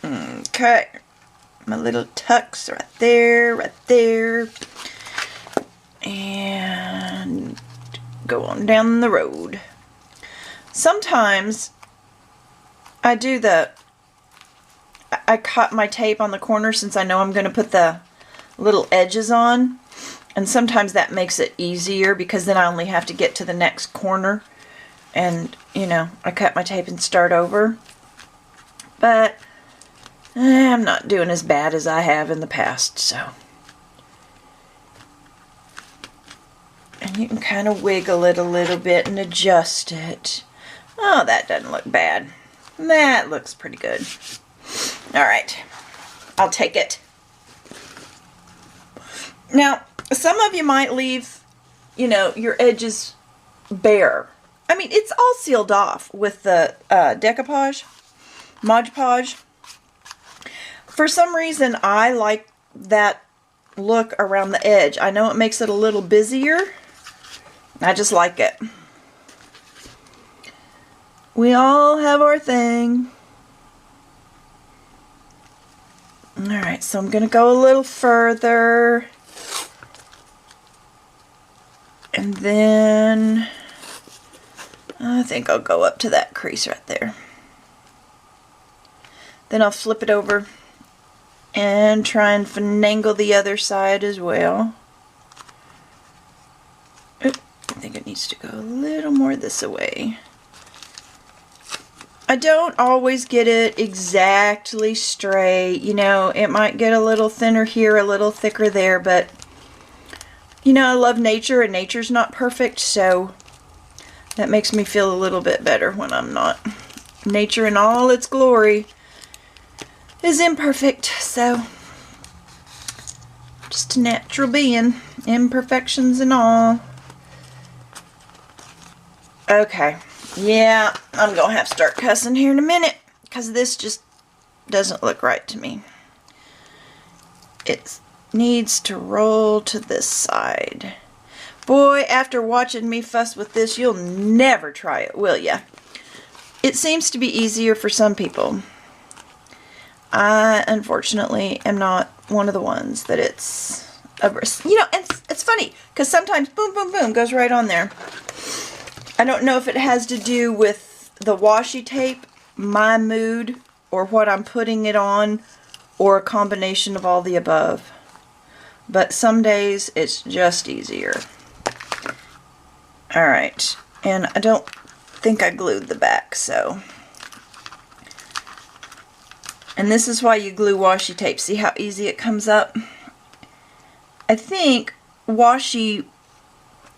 Okay, my little tucks right there, and go on down the road. Sometimes I cut my tape on the corner since I know I'm going to put the little edges on, and sometimes that makes it easier because then I only have to get to the next corner and, you know, I cut my tape and start over. But I'm not doing as bad as I have in the past, so. And you can kind of wiggle it a little bit and adjust it. Oh, that doesn't look bad. That looks pretty good. Alright, I'll take it. Now, some of you might leave, you know, your edges bare. I mean, it's all sealed off with the decoupage, Mod Podge. For some reason, I like that look around the edge. I know it makes it a little busier. I just like it. We all have our thing. Alright, so I'm going to go a little further. And then I think I'll go up to that crease right there. Then I'll flip it over and try and finagle the other side as well. Oop, I think it needs to go a little more this way. I don't always get it exactly straight. You know, it might get a little thinner here, a little thicker there, but you know, I love nature and nature's not perfect, so that makes me feel a little bit better when I'm not. Nature in all its glory is imperfect, so just a natural being, imperfections and all. Okay, yeah, I'm gonna have to start cussing here in a minute because this just doesn't look right to me. It needs to roll to this side. Boy, after watching me fuss with this, you'll never try it, will ya? It seems to be easier for some people. I, unfortunately, am not one of the ones that it's you know, it's funny, because sometimes, boom, boom, boom, goes right on there. I don't know if it has to do with the washi tape, my mood, or what I'm putting it on, or a combination of all the above. But some days, it's just easier. Alright, and I don't think I glued the back, so. And this is why you glue washi tape. See how easy it comes up? I think washi,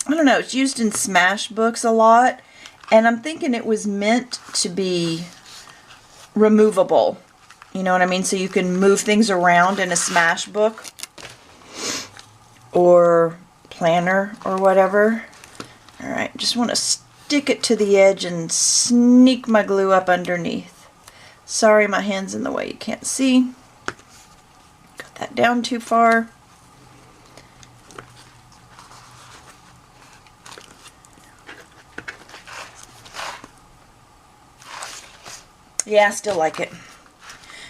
I don't know, it's used in Smash books a lot, and I'm thinking it was meant to be removable. You know what I mean? So you can move things around in a Smash book or planner or whatever. Alright, just want to stick it to the edge and sneak my glue up underneath. Sorry, my hand's in the way, you can't see. Got that down too far. Yeah, I still like it.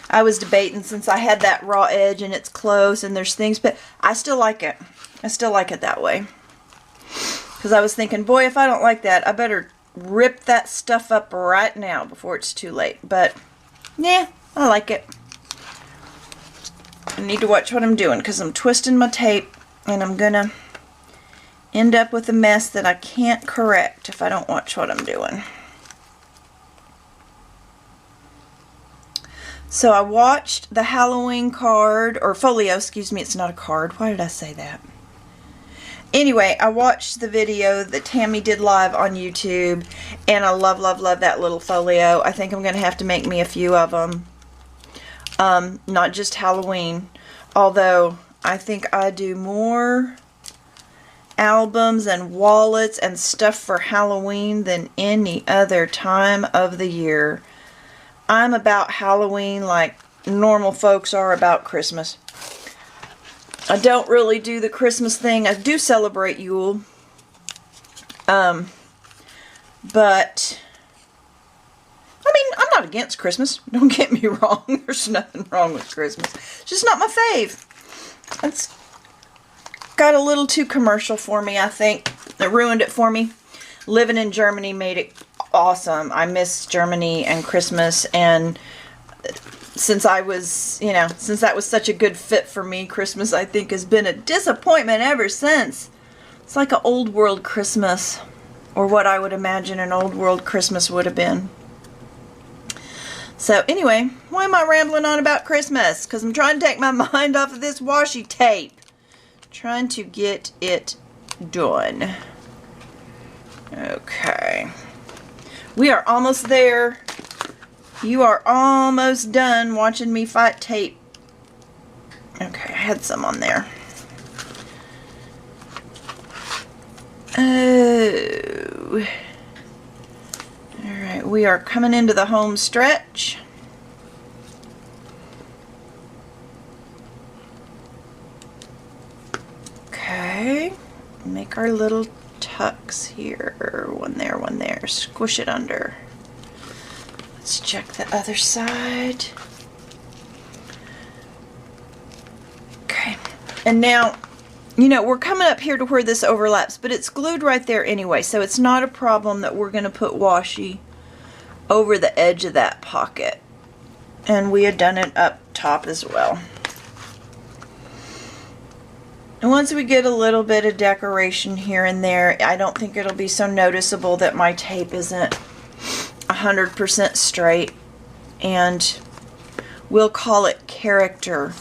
I was debating since I had that raw edge and it's close and there's things, but I still like it. I still like it that way. Because I was thinking, boy, if I don't like that, I better rip that stuff up right now before it's too late. But, yeah, I like it. I need to watch what I'm doing because I'm twisting my tape and I'm going to end up with a mess that I can't correct if I don't watch what I'm doing. So I watched the Halloween card, or folio, excuse me, it's not a card. Why did I say that? Anyway, I watched the video that Tammy did live on YouTube, and I love, love, love that little folio. I think I'm going to have to make me a few of them. Not just Halloween, although I think I do more albums and wallets and stuff for Halloween than any other time of the year. I'm about Halloween like normal folks are about Christmas. I don't really do the Christmas thing. I do celebrate Yule. But, I mean, I'm not against Christmas. Don't get me wrong. There's nothing wrong with Christmas. It's just not my fave. It's got a little too commercial for me, I think. It ruined it for me. Living in Germany made it awesome. I miss Germany and Christmas, and since I was, you know, since that was such a good fit for me, Christmas, I think, has been a disappointment ever since. It's like an old world Christmas, or what I would imagine an old world Christmas would have been. So anyway, why am I rambling on about Christmas? Because I'm trying to take my mind off of this washi tape. Trying to get it done. Okay. We are almost there. You are almost done watching me fight tape. Okay, I had some on there. Oh. Alright, we are coming into the home stretch. Okay. Make our little tucks here. One there, one there. Squish it under. Let's check the other side. Okay. And now, you know, we're coming up here to where this overlaps, but it's glued right there anyway, so it's not a problem that we're going to put washi over the edge of that pocket. And we had done it up top as well. And once we get a little bit of decoration here and there, I don't think it'll be so noticeable that my tape isn't 100% straight. And we'll call it character.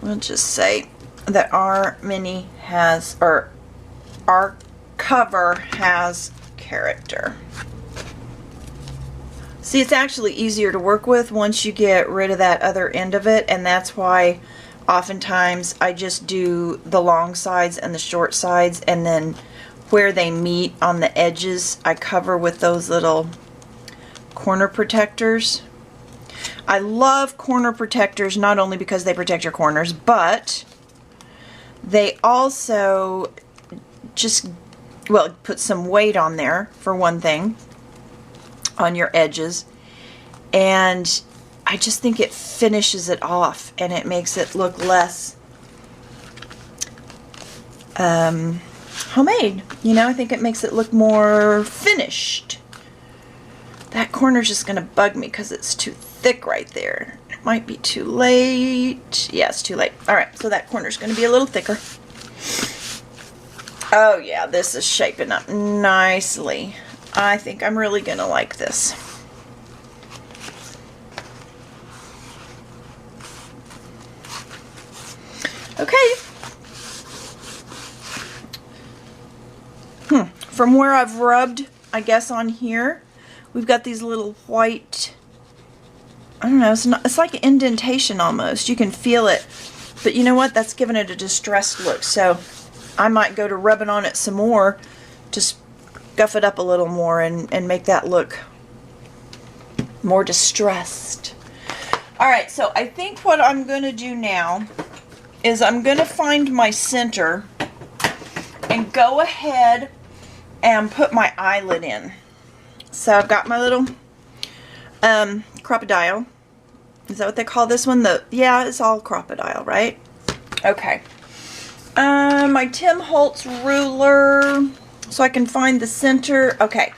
We'll just say that our mini has, or our cover has character. See, it's actually easier to work with once you get rid of that other end of it, and that's why oftentimes I just do the long sides and the short sides, and then where they meet on the edges I cover with those little corner protectors. I love corner protectors not only because they protect your corners, but they also just, well, put some weight on there for one thing, on your edges, and I just think it finishes it off and it makes it look less homemade. You know, I think it makes it look more finished. That corner's just going to bug me because it's too thick right there. It might be too late. Yeah, it's too late. Alright, so that corner's going to be a little thicker. Oh yeah, this is shaping up nicely. I think I'm really going to like this. Okay. From where I've rubbed, I guess, on here, we've got these little white, I don't know, it's like an indentation almost. You can feel it. But you know what? That's giving it a distressed look. So I might go to rubbing on it some more to scuff it up a little more and make that look more distressed. Alright, so I think what I'm going to do now is I'm going to find my center and go ahead and put my eyelet in. So I've got my little crocodile. Is that what they call this one? Yeah, it's all crocodile, right? Okay. My Tim Holtz ruler so I can find the center. Okay.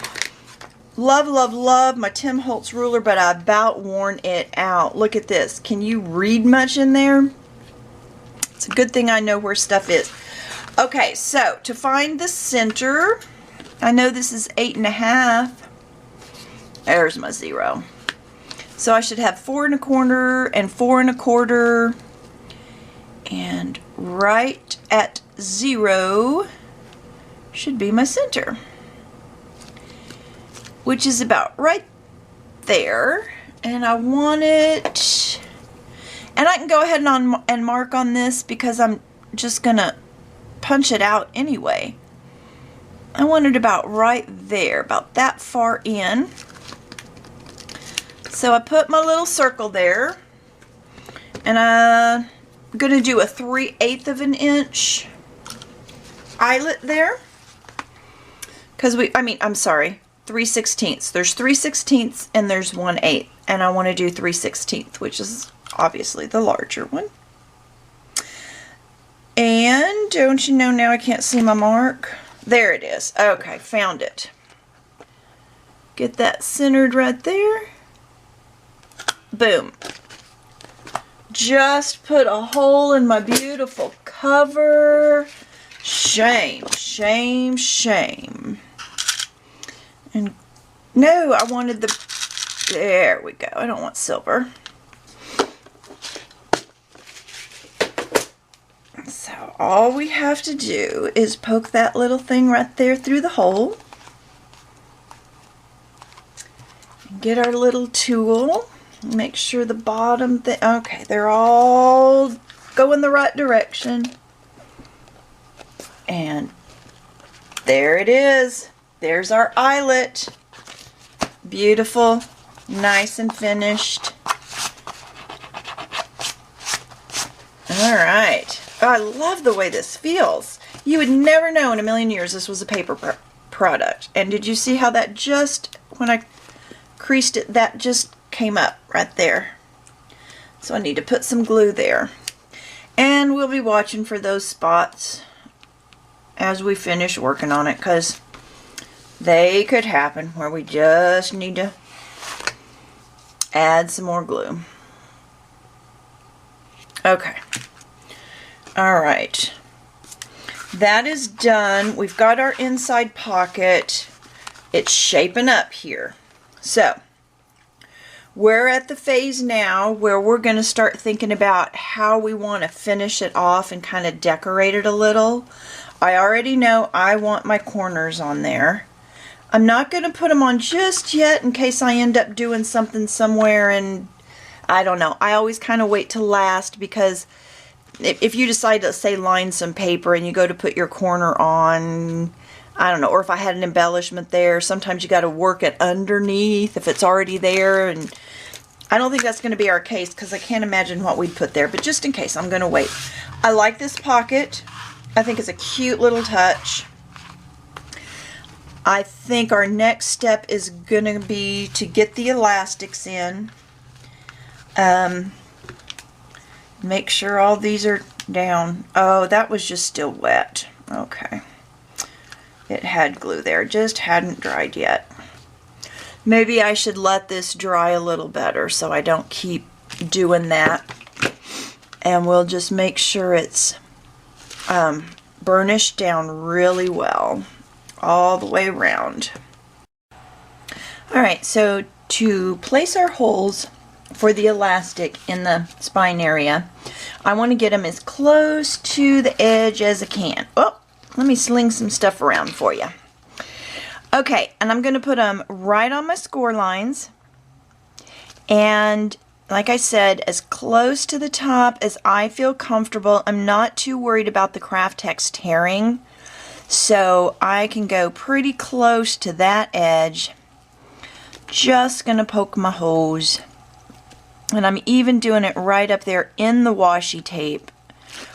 Love, love, love my Tim Holtz ruler, but I about worn it out. Look at this. Can you read much in there? It's a good thing I know where stuff is. Okay, so to find the center, I know this is 8.5. There's my 0. So I should have 4 1/4 and 4 1/4. And right at 0 should be my center, which is about right there. And I want it, and I can go ahead and mark on this because I'm just gonna punch it out anyway. I want it about right there, about that far in. So I put my little circle there, and I'm gonna do a 3/8 of an inch eyelet there, because I'm sorry, 3/16. There's 3/16 and there's 1/8, and I want to do 3/16, which is obviously the larger one. And don't you know, now I can't see my mark. There it is. Okay, found it. Get that centered right there. Boom. Just put a hole in my beautiful cover. Shame, shame, shame. And no, I wanted there we go. I don't want silver. So all we have to do is poke that little thing right there through the hole. And get our little tool. Make sure the bottom okay, they're all going the right direction. And there it is. There's our eyelet. Beautiful, nice and finished. All right. Oh, I love the way this feels. You would never know in a million years this was a paper product. And did you see how that just, when I creased it, that just came up right there. So I need to put some glue there. And we'll be watching for those spots as we finish working on it, because they could happen where we just need to add some more glue. Okay. All right. That is done. We've got our inside pocket. It's shaping up here. So we're at the phase now where we're going to start thinking about how we want to finish it off and kind of decorate it a little. I already know I want my corners on there. I'm not going to put them on just yet in case I end up doing something somewhere, and I don't know. I always kind of wait till last, because if you decide to, say, line some paper and you go to put your corner on, I don't know, or if I had an embellishment there, sometimes you got to work it underneath if it's already there, and I don't think that's going to be our case because I can't imagine what we'd put there, but just in case, I'm going to wait. I like this pocket. I think it's a cute little touch. I think our next step is going to be to get the elastics in. Make sure all these are down. Oh, that was just still wet. Okay. It had glue there, just hadn't dried yet. Maybe I should let this dry a little better so I don't keep doing that. And we'll just make sure it's burnished down really well all the way around. Alright, so to place our holes for the elastic in the spine area, I want to get them as close to the edge as I can. Oh, let me sling some stuff around for you. Okay, and I'm going to put them right on my score lines, and like I said, as close to the top as I feel comfortable. I'm not too worried about the KraftTex tearing, so I can go pretty close to that edge. Just going to poke my hose And I'm even doing it right up there in the washi tape,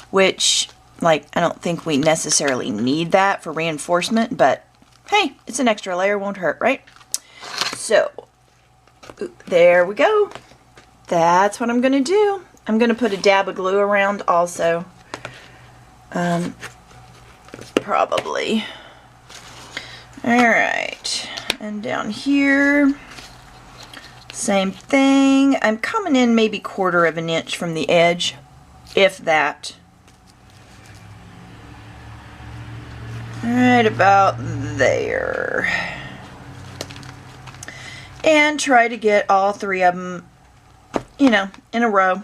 which, like, I don't think we necessarily need that for reinforcement, but hey, it's an extra layer, won't hurt, right? So, there we go. That's what I'm going to do. I'm going to put a dab of glue around also. Probably. Alright. And down here, same thing. I'm coming in maybe 1/4 of an inch from the edge, if that. Right about there. And try to get all 3 of them, you know, in a row.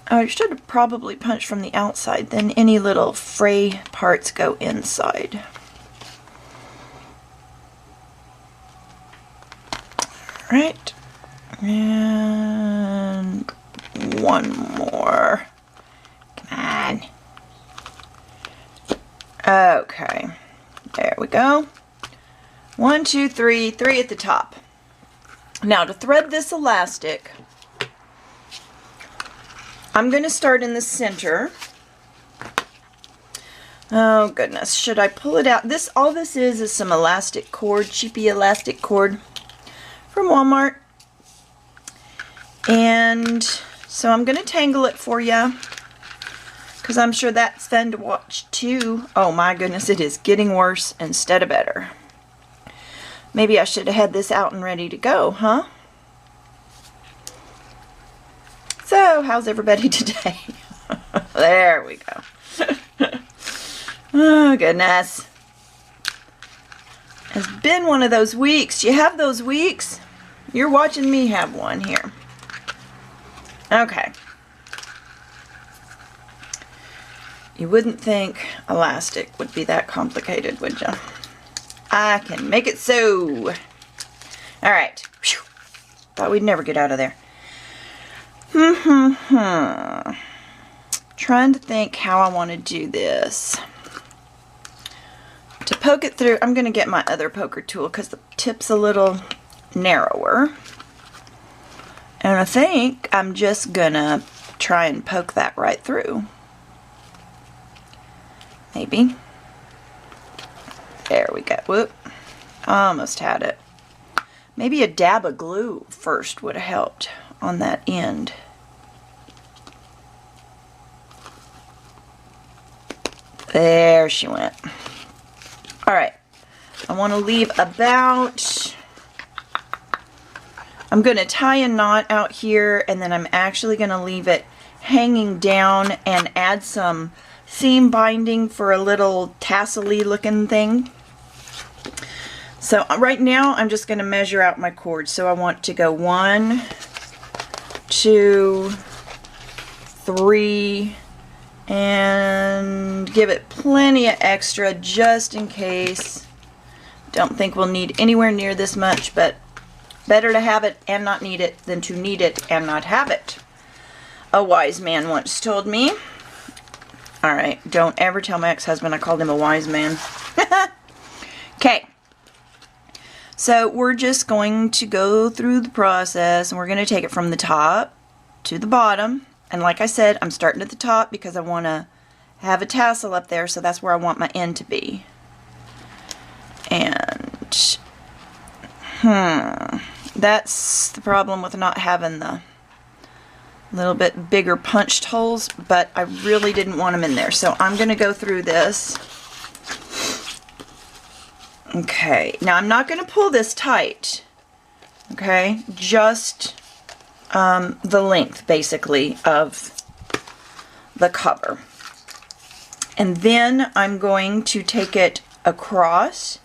I should have probably punched from the outside, then any little fray parts go inside. Right. And one more. Come on. Okay. There we go. 1, 2, 3, 3 at the top. Now to thread this elastic, I'm going to start in the center. Oh goodness, should I pull it out? All this is some elastic cord, cheapy elastic cord from Walmart. And so I'm going to tangle it for you, because I'm sure that's fun to watch too. Oh my goodness, it is getting worse instead of better. Maybe I should have had this out and ready to go, huh? So, how's everybody today? There we go. Oh, goodness. It's been one of those weeks. You have those weeks? You're watching me have one here. Okay. You wouldn't think elastic would be that complicated, would you? I can make it so. Alright. Thought we'd never get out of there. Trying to think how I want to do this. To poke it through, I'm going to get my other poker tool because the tip's a little narrower. And I think I'm just going to try and poke that right through. Maybe. There we go. Whoop. Almost had it. Maybe a dab of glue first would have helped on that end. There she went. Alright. I want to leave about... I'm going to tie a knot out here, and then I'm actually going to leave it hanging down and add some seam binding for a little tassel-y looking thing. So right now I'm just going to measure out my cord. So I want to go 1, 2, 3, and give it plenty of extra just in case. Don't think we'll need anywhere near this much, but better to have it and not need it than to need it and not have it. A wise man once told me. Alright, don't ever tell my ex-husband I called him a wise man. Okay. So we're just going to go through the process, and we're going to take it from the top to the bottom. And like I said, I'm starting at the top because I want to have a tassel up there, so that's where I want my end to be. And that's the problem with not having the little bit bigger punched holes, but I really didn't want them in there, so I'm going to go through this. Okay, now I'm not going to pull this tight, okay, just the length basically of the cover. And then I'm going to take it across.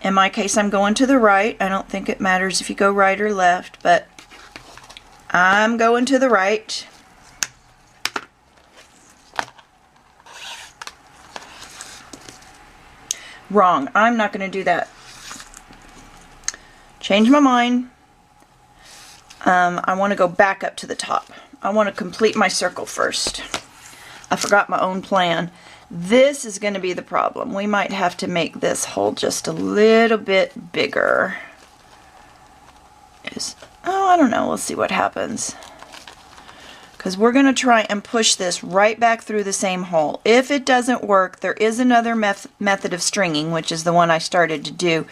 In my case, I'm going to the right. I don't think it matters if you go right or left, but I'm going to the right. Wrong. I'm not going to do that. Change my mind. I want to go back up to the top. I want to complete my circle first. I forgot my own plan. This is going to be the problem. We might have to make this hole just a little bit bigger. Oh, I don't know. We'll see what happens. Because we're going to try and push this right back through the same hole. If it doesn't work, there is another method of stringing, which is the one I started to do.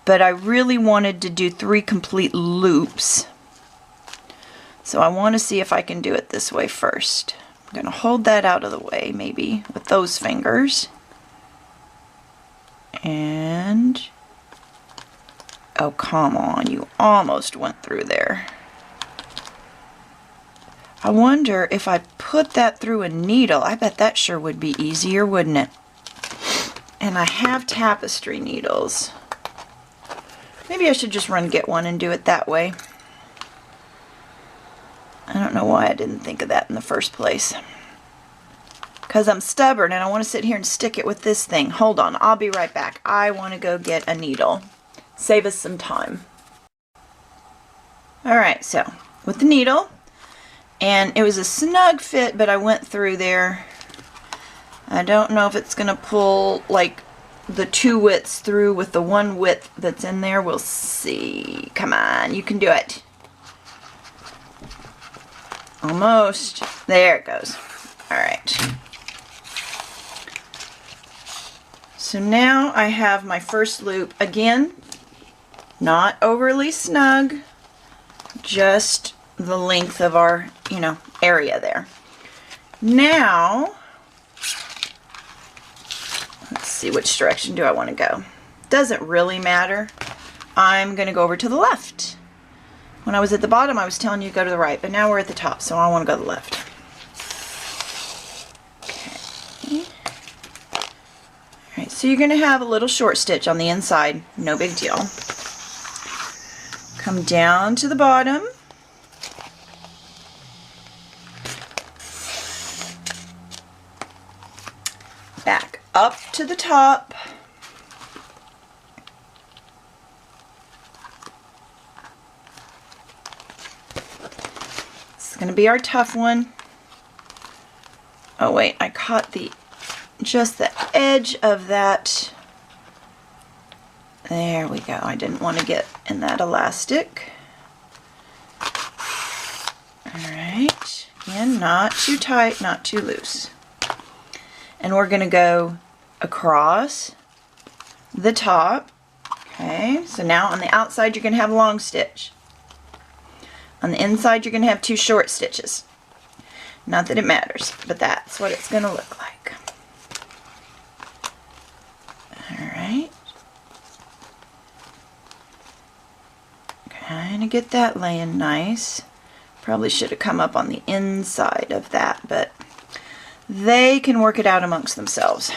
But I really wanted to do 3 complete loops. So I want to see if I can do it this way first. I'm going to hold that out of the way, maybe, with those fingers. And... oh, come on. You almost went through there. I wonder if I put that through a needle. I bet that sure would be easier, wouldn't it? And I have tapestry needles. Maybe I should just run get one and do it that way. I don't know why I didn't think of that in the first place. Because I'm stubborn and I want to sit here and stick it with this thing. Hold on, I'll be right back. I want to go get a needle. Save us some time. Alright, so with the needle, and it was a snug fit, but I went through there. I don't know if it's going to pull like the 2 widths through with the 1 width that's in there. We'll see. Come on, you can do it. Almost. There it goes. Alright. So now I have my first loop. Again, not overly snug, just the length of our, area there. Now, let's see, which direction do I want to go? Doesn't really matter. I'm going to go over to the left. When I was at the bottom, I was telling you to go to the right, but now we're at the top, so I want to go to the left. Okay. Alright, so you're going to have a little short stitch on the inside. No big deal. Come down to the bottom. Back up to the top. This is going to be our tough one. Oh wait, I caught just the edge of that. There we go. I didn't want to get in that elastic. Alright. Again, not too tight, not too loose. And we're going to go across the top. Okay, so now on the outside you're going to have a long stitch. On the inside you're going to have 2 short stitches. Not that it matters, but that's what it's going to look like. Alright. Kind of get that laying nice. Probably should have come up on the inside of that, but they can work it out amongst themselves.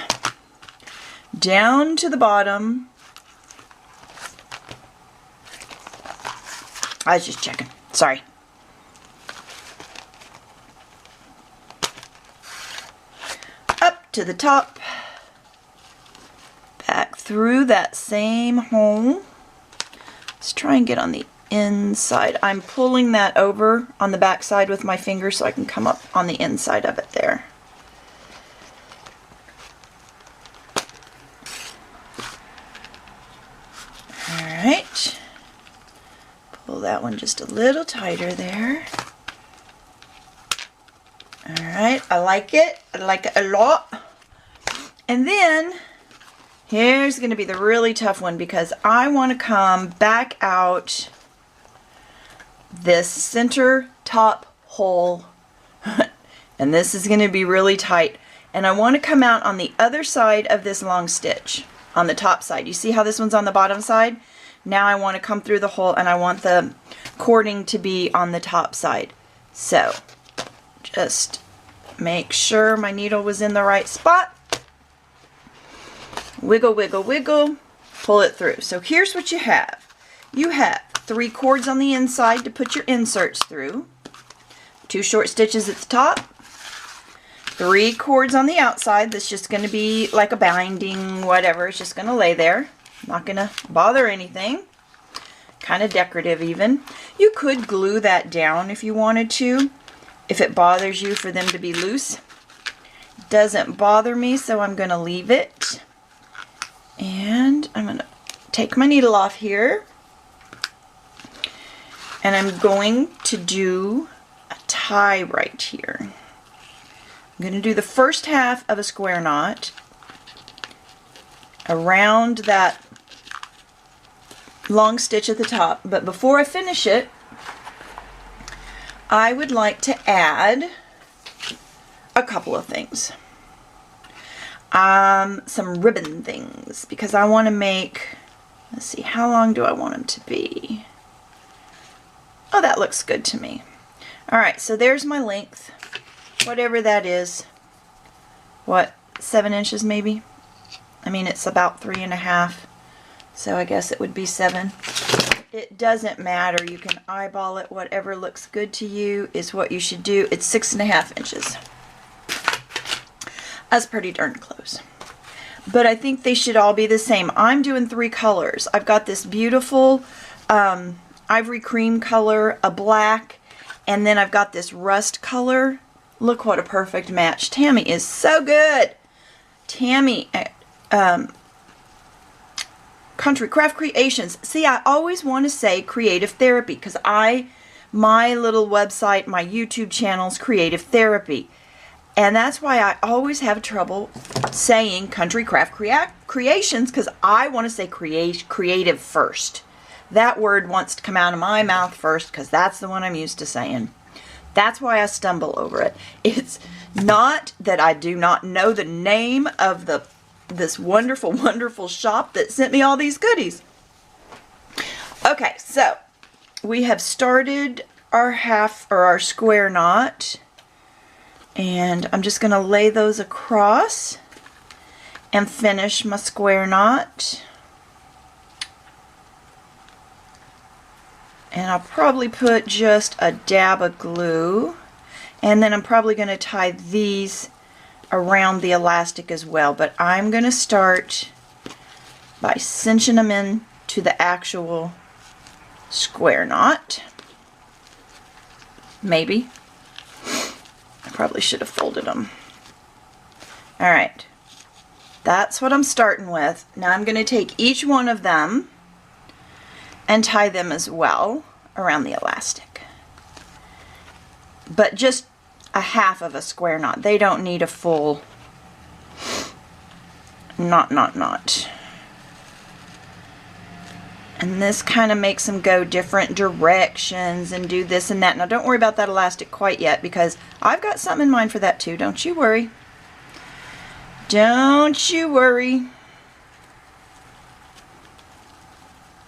Down to the bottom. I was just checking. Sorry. Up to the top. Back through that same hole. Let's try and get on the inside. I'm pulling that over on the back side with my finger so I can come up on the inside of it there. Alright. Pull that one just a little tighter there. Alright, I like it. I like it a lot. And then here's going to be the really tough one because I want to come back out this center top hole. And this is going to be really tight. And I want to come out on the other side of this long stitch. On the top side. You see how this one's on the bottom side? Now I want to come through the hole and I want the cording to be on the top side. So just make sure my needle was in the right spot. Wiggle, wiggle, wiggle. Pull it through. So here's what you have. You have 3 cords on the inside to put your inserts through. 2 short stitches at the top. 3 cords on the outside. That's just going to be like a binding, whatever. It's just going to lay there. Not going to bother anything. Kind of decorative even. You could glue that down if you wanted to, if it bothers you for them to be loose. Doesn't bother me, so I'm going to leave it. And I'm going to take my needle off here. And I'm going to do a tie right here. I'm going to do the first half of a square knot around that long stitch at the top. But before I finish it, I would like to add a couple of things. Some ribbon things, because I want to make, let's see, how long do I want them to be? Oh, that looks good to me. Alright, so there's my length, whatever that is. What, 7 inches maybe? I mean, it's about 3.5, so I guess it would be 7. It doesn't matter, you can eyeball it. Whatever looks good to you is what you should do. It's 6.5 inches. That's pretty darn close. But I think they should all be the same. I'm doing 3 colors. I've got this beautiful ivory cream color, a black, and then I've got this rust color. Look what a perfect match. Tammy is so good. Tammy Country Craft Creations. See, I always want to say creative therapy because my little website, my YouTube channel is creative therapy. And that's why I always have trouble saying Country Craft Creations, because I want to say creative first. That word wants to come out of my mouth first because that's the one I'm used to saying. That's why I stumble over it. It's not that I do not know the name of this wonderful, wonderful shop that sent me all these goodies. Okay, so we have started our half or our square knot. And I'm just going to lay those across and finish my square knot. And I'll probably put just a dab of glue. And then I'm probably going to tie these around the elastic as well. But I'm going to start by cinching them in to the actual square knot. Maybe. Probably should have folded them. Alright, that's what I'm starting with. Now I'm going to take each one of them and tie them as well around the elastic. But just a half of a square knot. They don't need a full knot. And this kind of makes them go different directions and do this and that. Now don't worry about that elastic quite yet because I've got something in mind for that too. Don't you worry. Don't you worry.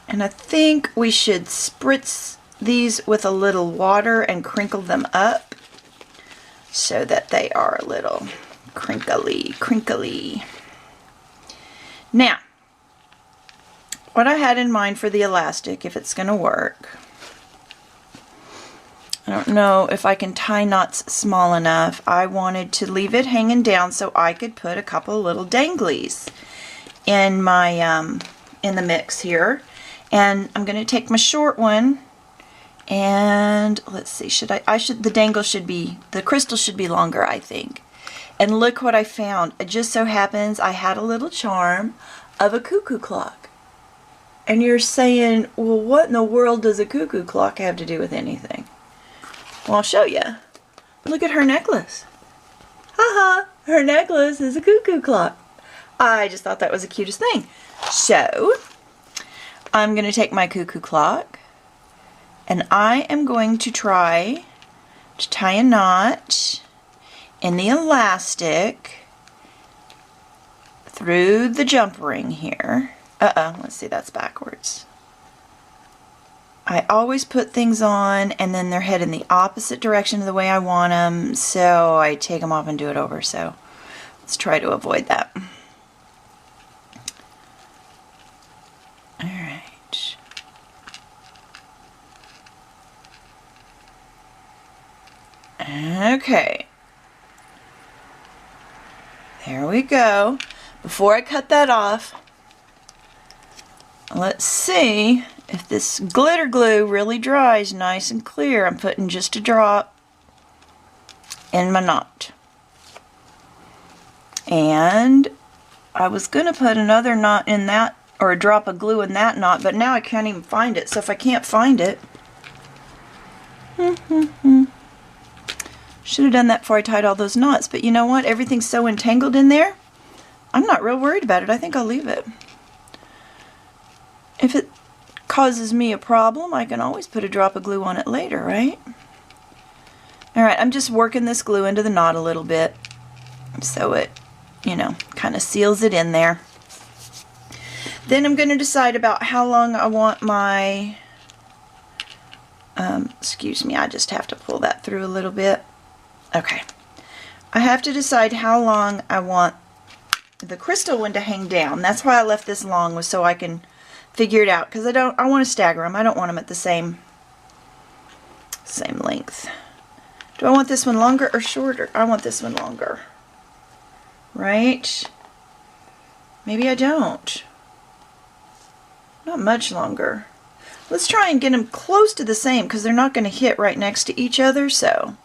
And I think we should spritz these with a little water and crinkle them up so that they are a little crinkly. Now, what I had in mind for the elastic, if it's going to work, I don't know if I can tie knots small enough. I wanted to leave it hanging down so I could put a couple little danglies in my in the mix here. And I'm going to take my short one and let's see, the crystal should be longer, I think. And look what I found. It just so happens I had a little charm of a cuckoo clock. And you're saying, well, what in the world does a cuckoo clock have to do with anything? Well, I'll show you. Look at her necklace. Haha, her necklace is a cuckoo clock. I just thought that was the cutest thing. So, I'm going to take my cuckoo clock and I am going to try to tie a knot in the elastic through the jump ring here. Let's see, that's backwards. I always put things on and then they're heading the opposite direction of the way I want them, so I take them off and do it over. So let's try to avoid that. Alright. Okay. There we go. Before I cut that off, let's see if this glitter glue really dries nice and clear. I'm putting just a drop in my knot. And I was going to put another knot in that, or a drop of glue in that knot, but now I can't even find it. So if I can't find it, Should have done that before I tied all those knots, but you know what? Everything's so entangled in there, I'm not real worried about it. I think I'll leave it. If it causes me a problem, I can always put a drop of glue on it later, right? Alright, I'm just working this glue into the knot a little bit so it, you know, kind of seals it in there. Then I'm going to decide about how long I want my, excuse me, I just have to pull that through a little bit. Okay. I have to decide how long I want the crystal one to hang down. That's why I left this long, was so I can figure it out, because I want to stagger them. I don't want them at the same length. Do I want this one longer or shorter? I want this one longer. Right? Maybe I don't. Not much longer. Let's try and get them close to the same, because they're not going to hit right next to each other, so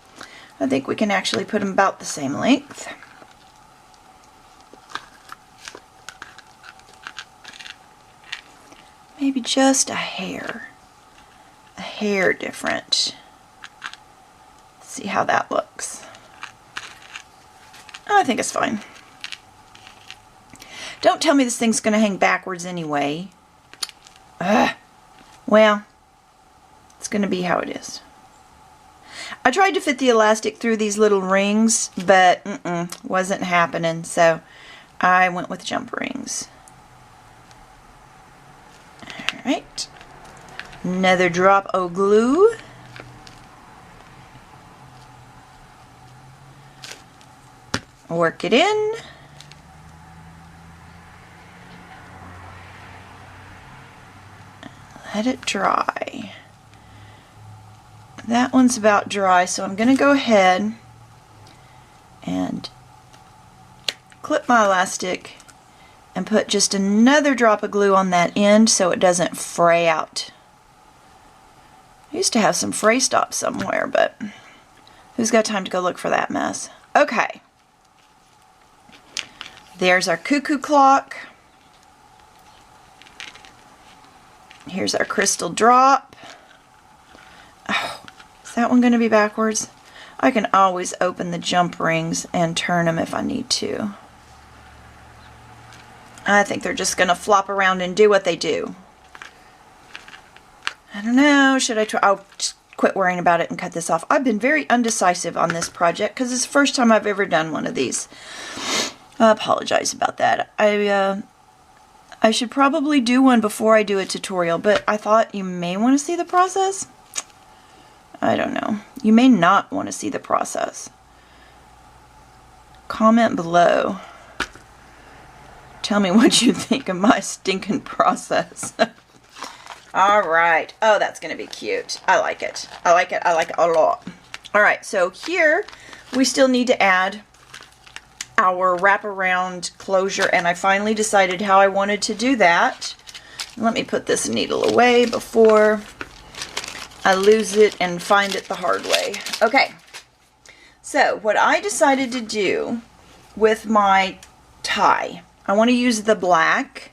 I think we can actually put them about the same length. Maybe just a hair different. See how that looks. I think it's fine. Don't tell me this thing's going to hang backwards anyway. Well, it's going to be how it is. I tried to fit the elastic through these little rings, but wasn't happening, so I went with jump rings. Alright. Another drop of glue. Work it in. Let it dry. That one's about dry, so I'm going to go ahead and clip my elastic and put just another drop of glue on that end so it doesn't fray out. I used to have some fray stops somewhere, but who's got time to go look for that mess? Okay. There's our cuckoo clock. Here's our crystal drop. Oh, is that one going to be backwards? I can always open the jump rings and turn them if I need to. I think they're just going to flop around and do what they do. I don't know. Should I try? I'll just quit worrying about it and cut this off. I've been very undecisive on this project because it's the first time I've ever done one of these. I apologize about that. I should probably do one before I do a tutorial, but I thought you may want to see the process. I don't know. You may not want to see the process. Comment below. Tell me what you think of my stinking process. Alright. Oh, that's going to be cute. I like it. I like it. I like it a lot. Alright, so here we still need to add our wraparound closure, and I finally decided how I wanted to do that. Let me put this needle away before I lose it and find it the hard way. Okay, so what I decided to do with my tie, I want to use the black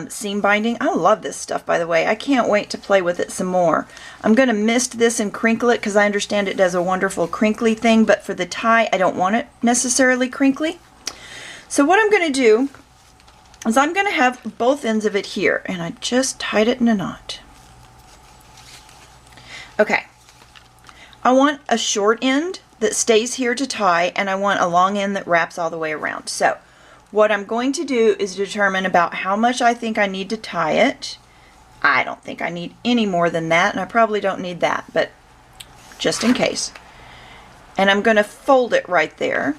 seam binding. I love this stuff, by the way. I can't wait to play with it some more. I'm going to mist this and crinkle it because I understand it does a wonderful crinkly thing, but for the tie, I don't want it necessarily crinkly. So what I'm going to do is I'm going to have both ends of it here, and I just tied it in a knot. Okay. I want a short end that stays here to tie, and I want a long end that wraps all the way around. So what I'm going to do is determine about how much I think I need to tie it. I don't think I need any more than that, and I probably don't need that, but just in case. And I'm going to fold it right there.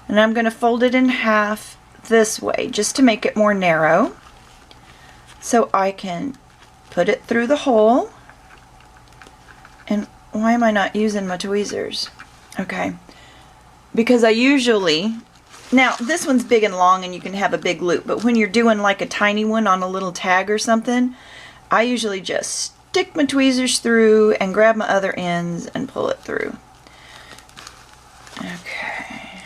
And I'm going to fold it in half this way, just to make it more narrow. So I can put it through the hole. And why am I not using my tweezers? Okay. Because I usually... Now, this one's big and long and you can have a big loop, but when you're doing like a tiny one on a little tag or something, I usually just stick my tweezers through and grab my other ends and pull it through. Okay.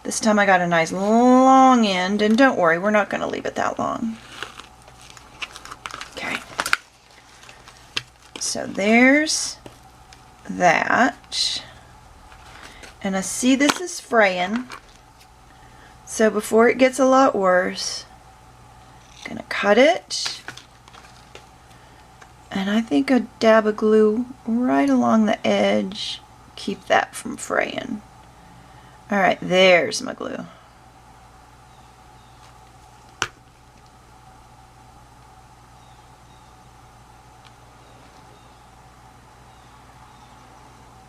This time I got a nice long end, and don't worry, we're not going to leave it that long. Okay. so there's that. And I see this is fraying. So before it gets a lot worse, I'm gonna cut it. And I think a dab of glue right along the edge, keep that from fraying. All right, there's my glue.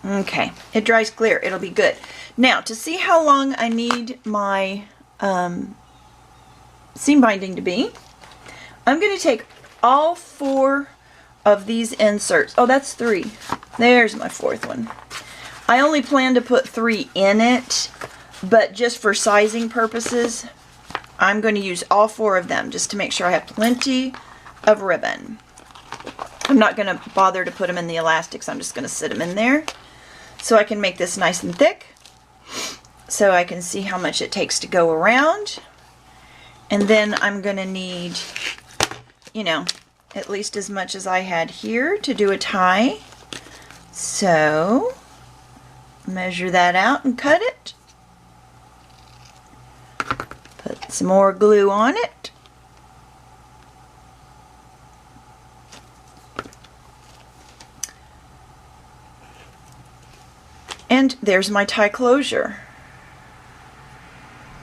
Okay, it dries clear. It'll be good. Now, to see how long I need my seam binding to be, I'm going to take all 4 of these inserts. Oh, that's 3. There's my 4th one. I only plan to put 3 in it, but just for sizing purposes, I'm going to use all 4 of them just to make sure I have plenty of ribbon. I'm not going to bother to put them in the elastics. I'm just going to sit them in there so I can make this nice and thick, so I can see how much it takes to go around. And then I'm going to need, you know, at least as much as I had here to do a tie. So measure that out and cut it. Put some more glue on it. And there's my tie closure.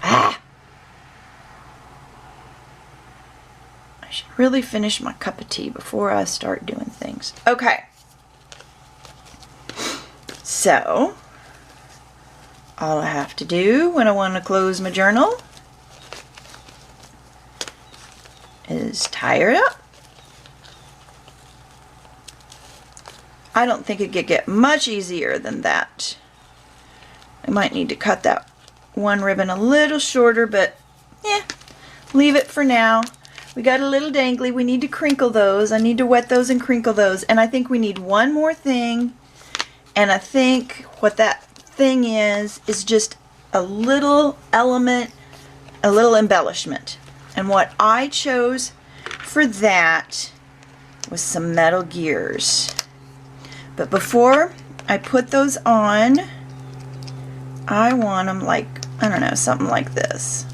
Ah! I should really finish my cup of tea before I start doing things. Okay. So, all I have to do when I want to close my journal is tie it up. I don't think it could get much easier than that. I might need to cut that one ribbon a little shorter, but yeah, leave it for now. We got a little dangly. We need to crinkle those. I need to wet those and crinkle those. And I think we need one more thing. And I think what that thing is just a little element, a little embellishment. And what I chose for that was some metal gears. But before I put those on, I want them like, I don't know, something like this.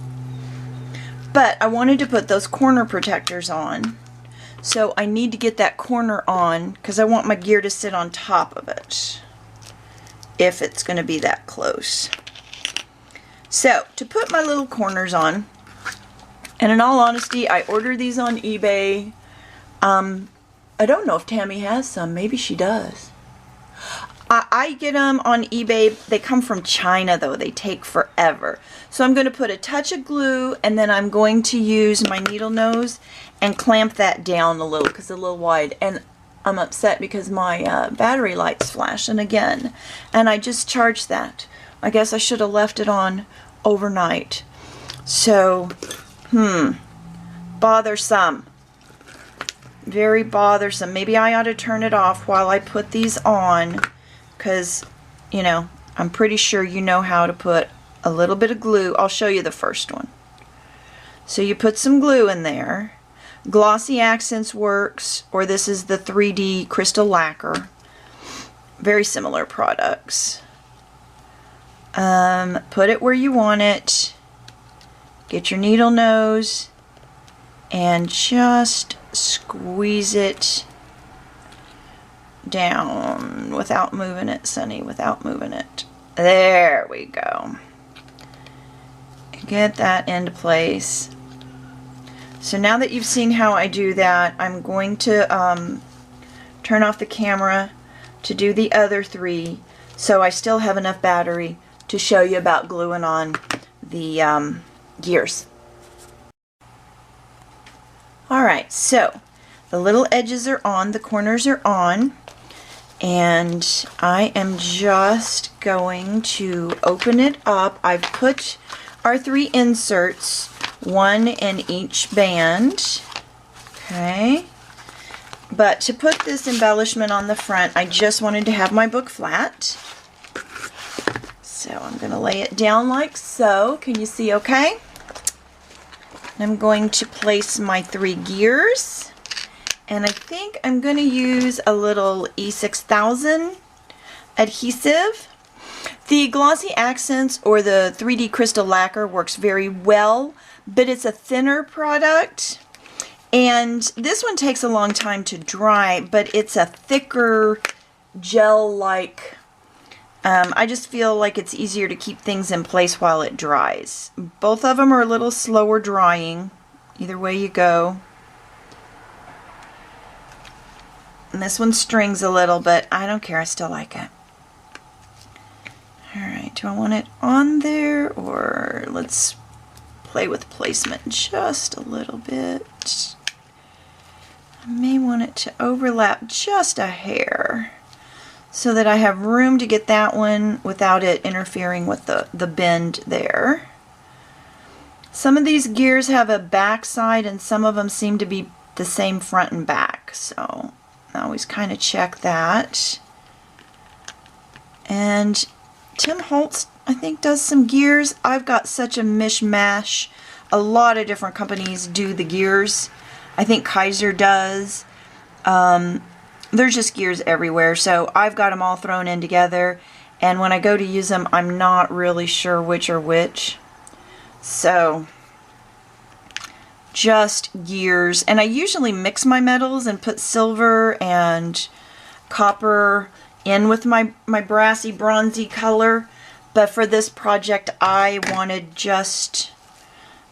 But I wanted to put those corner protectors on. So I need to get that corner on because I want my gear to sit on top of it if it's going to be that close. So to put my little corners on, and in all honesty, I ordered these on eBay. I don't know if Tammy has some. Maybe she does. I get them on eBay. They come from China though. They take forever. So I'm going to put a touch of glue and then I'm going to use my needle nose and clamp that down a little because it's a little wide. And I'm upset because my battery light's flashing again. And I just charged that. I guess I should have left it on overnight. So, bothersome. Very bothersome. Maybe I ought to turn it off while I put these on because, you know, I'm pretty sure you know how to put a little bit of glue. I'll show you the first one. So you put some glue in there. Glossy Accents works, or this is the 3D Crystal Lacquer. Very similar products. Put it where you want it. Get your needle nose and just squeeze it down without moving it, Sunny, without moving it. There we go. Get that into place. So now that you've seen how I do that, I'm going to turn off the camera to do the other 3 so I still have enough battery to show you about gluing on the gears. Alright, so the little edges are on, the corners are on, and I am just going to open it up. I've put our 3 inserts, 1 in each band, okay, but to put this embellishment on the front, I just wanted to have my book flat, so I'm going to lay it down like so. Can you see okay? I'm going to place my 3 gears, And I think I'm going to use a little E6000 adhesive. The glossy accents or the 3D crystal lacquer works very well, but it's a thinner product. And this one takes a long time to dry, but it's a thicker gel-like. I just feel like it's easier to keep things in place while it dries. Both of them are a little slower drying. Either way you go. And this one strings a little, but I don't care. I still like it. Alright, do I want it on there, or let's play with placement just a little bit. I may want it to overlap just a hair so that I have room to get that one without it interfering with the bend there. Some of these gears have a back side and some of them seem to be the same front and back, so I always kind of check that. And Tim Holtz, I think, does some gears. I've got such a mishmash. A lot of different companies do the gears. I think Kaiser does. There's just gears everywhere, so I've got them all thrown in together. And when I go to use them, I'm not really sure which are which. So, just gears. And I usually mix my metals and put silver and copper in with my brassy, bronzy color. But for this project, I wanted just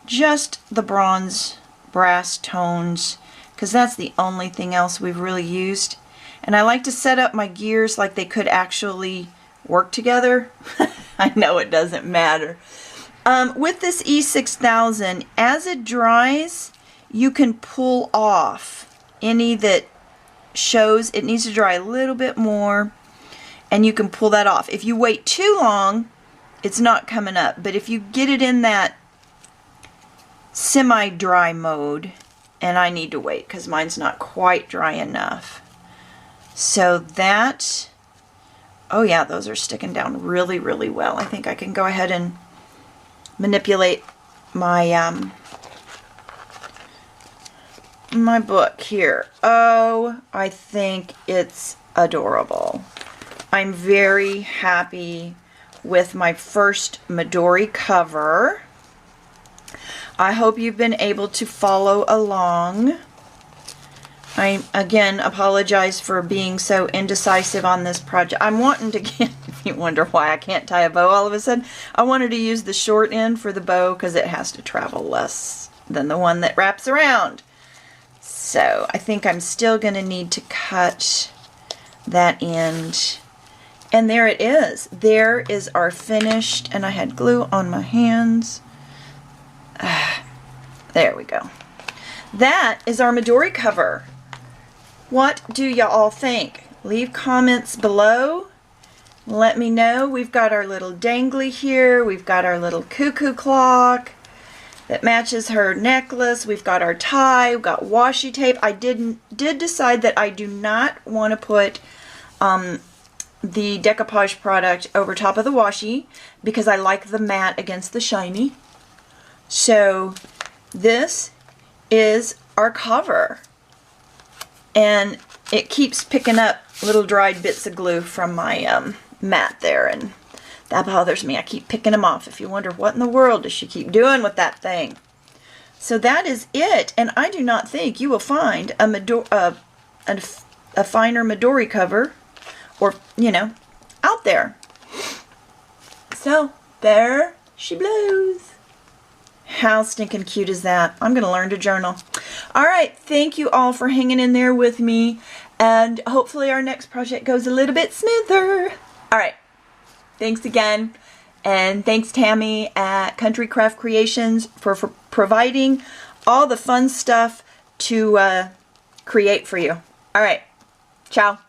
the bronze brass tones, because that's the only thing else we've really used. And I like to set up my gears like they could actually work together. I know it doesn't matter. With this E6000, as it dries, you can pull off any that shows it needs to dry a little bit more, and you can pull that off. If you wait too long, it's not coming up. But if you get it in that semi-dry mode, and I need to wait because mine's not quite dry enough. So that, oh yeah, those are sticking down really, really well. I think I can go ahead and manipulate my my book here. Oh, I think it's adorable. I'm very happy with my first Midori cover. I hope you've been able to follow along. I, again, apologize for being so indecisive on this project. I'm wanting to get, if you wonder why I can't tie a bow all of a sudden, I wanted to use the short end for the bow because it has to travel less than the one that wraps around. So I think I'm still going to need to cut that end. And there it is. There is our finished, and I had glue on my hands. There we go. That is our Midori cover. What do y'all think? Leave comments below. Let me know. We've got our little dangly here. We've got our little cuckoo clock that matches her necklace. We've got our tie. We've got washi tape. I did decide that I do not want to put the decoupage product over top of the washi because I like the matte against the shiny. So this is our cover, and it keeps picking up little dried bits of glue from my mat there, and that bothers me. I keep picking them off. If you wonder what in the world does she keep doing with that thing. So that is it, and I do not think you will find a finer Midori cover, or, you know, out there. So there she blows. How stinking cute is that? I'm going to learn to journal. Alright, thank you all for hanging in there with me, and hopefully our next project goes a little bit smoother. Alright, thanks again, and thanks Tammy at Country Craft Creations for providing all the fun stuff to create for you. Alright, ciao.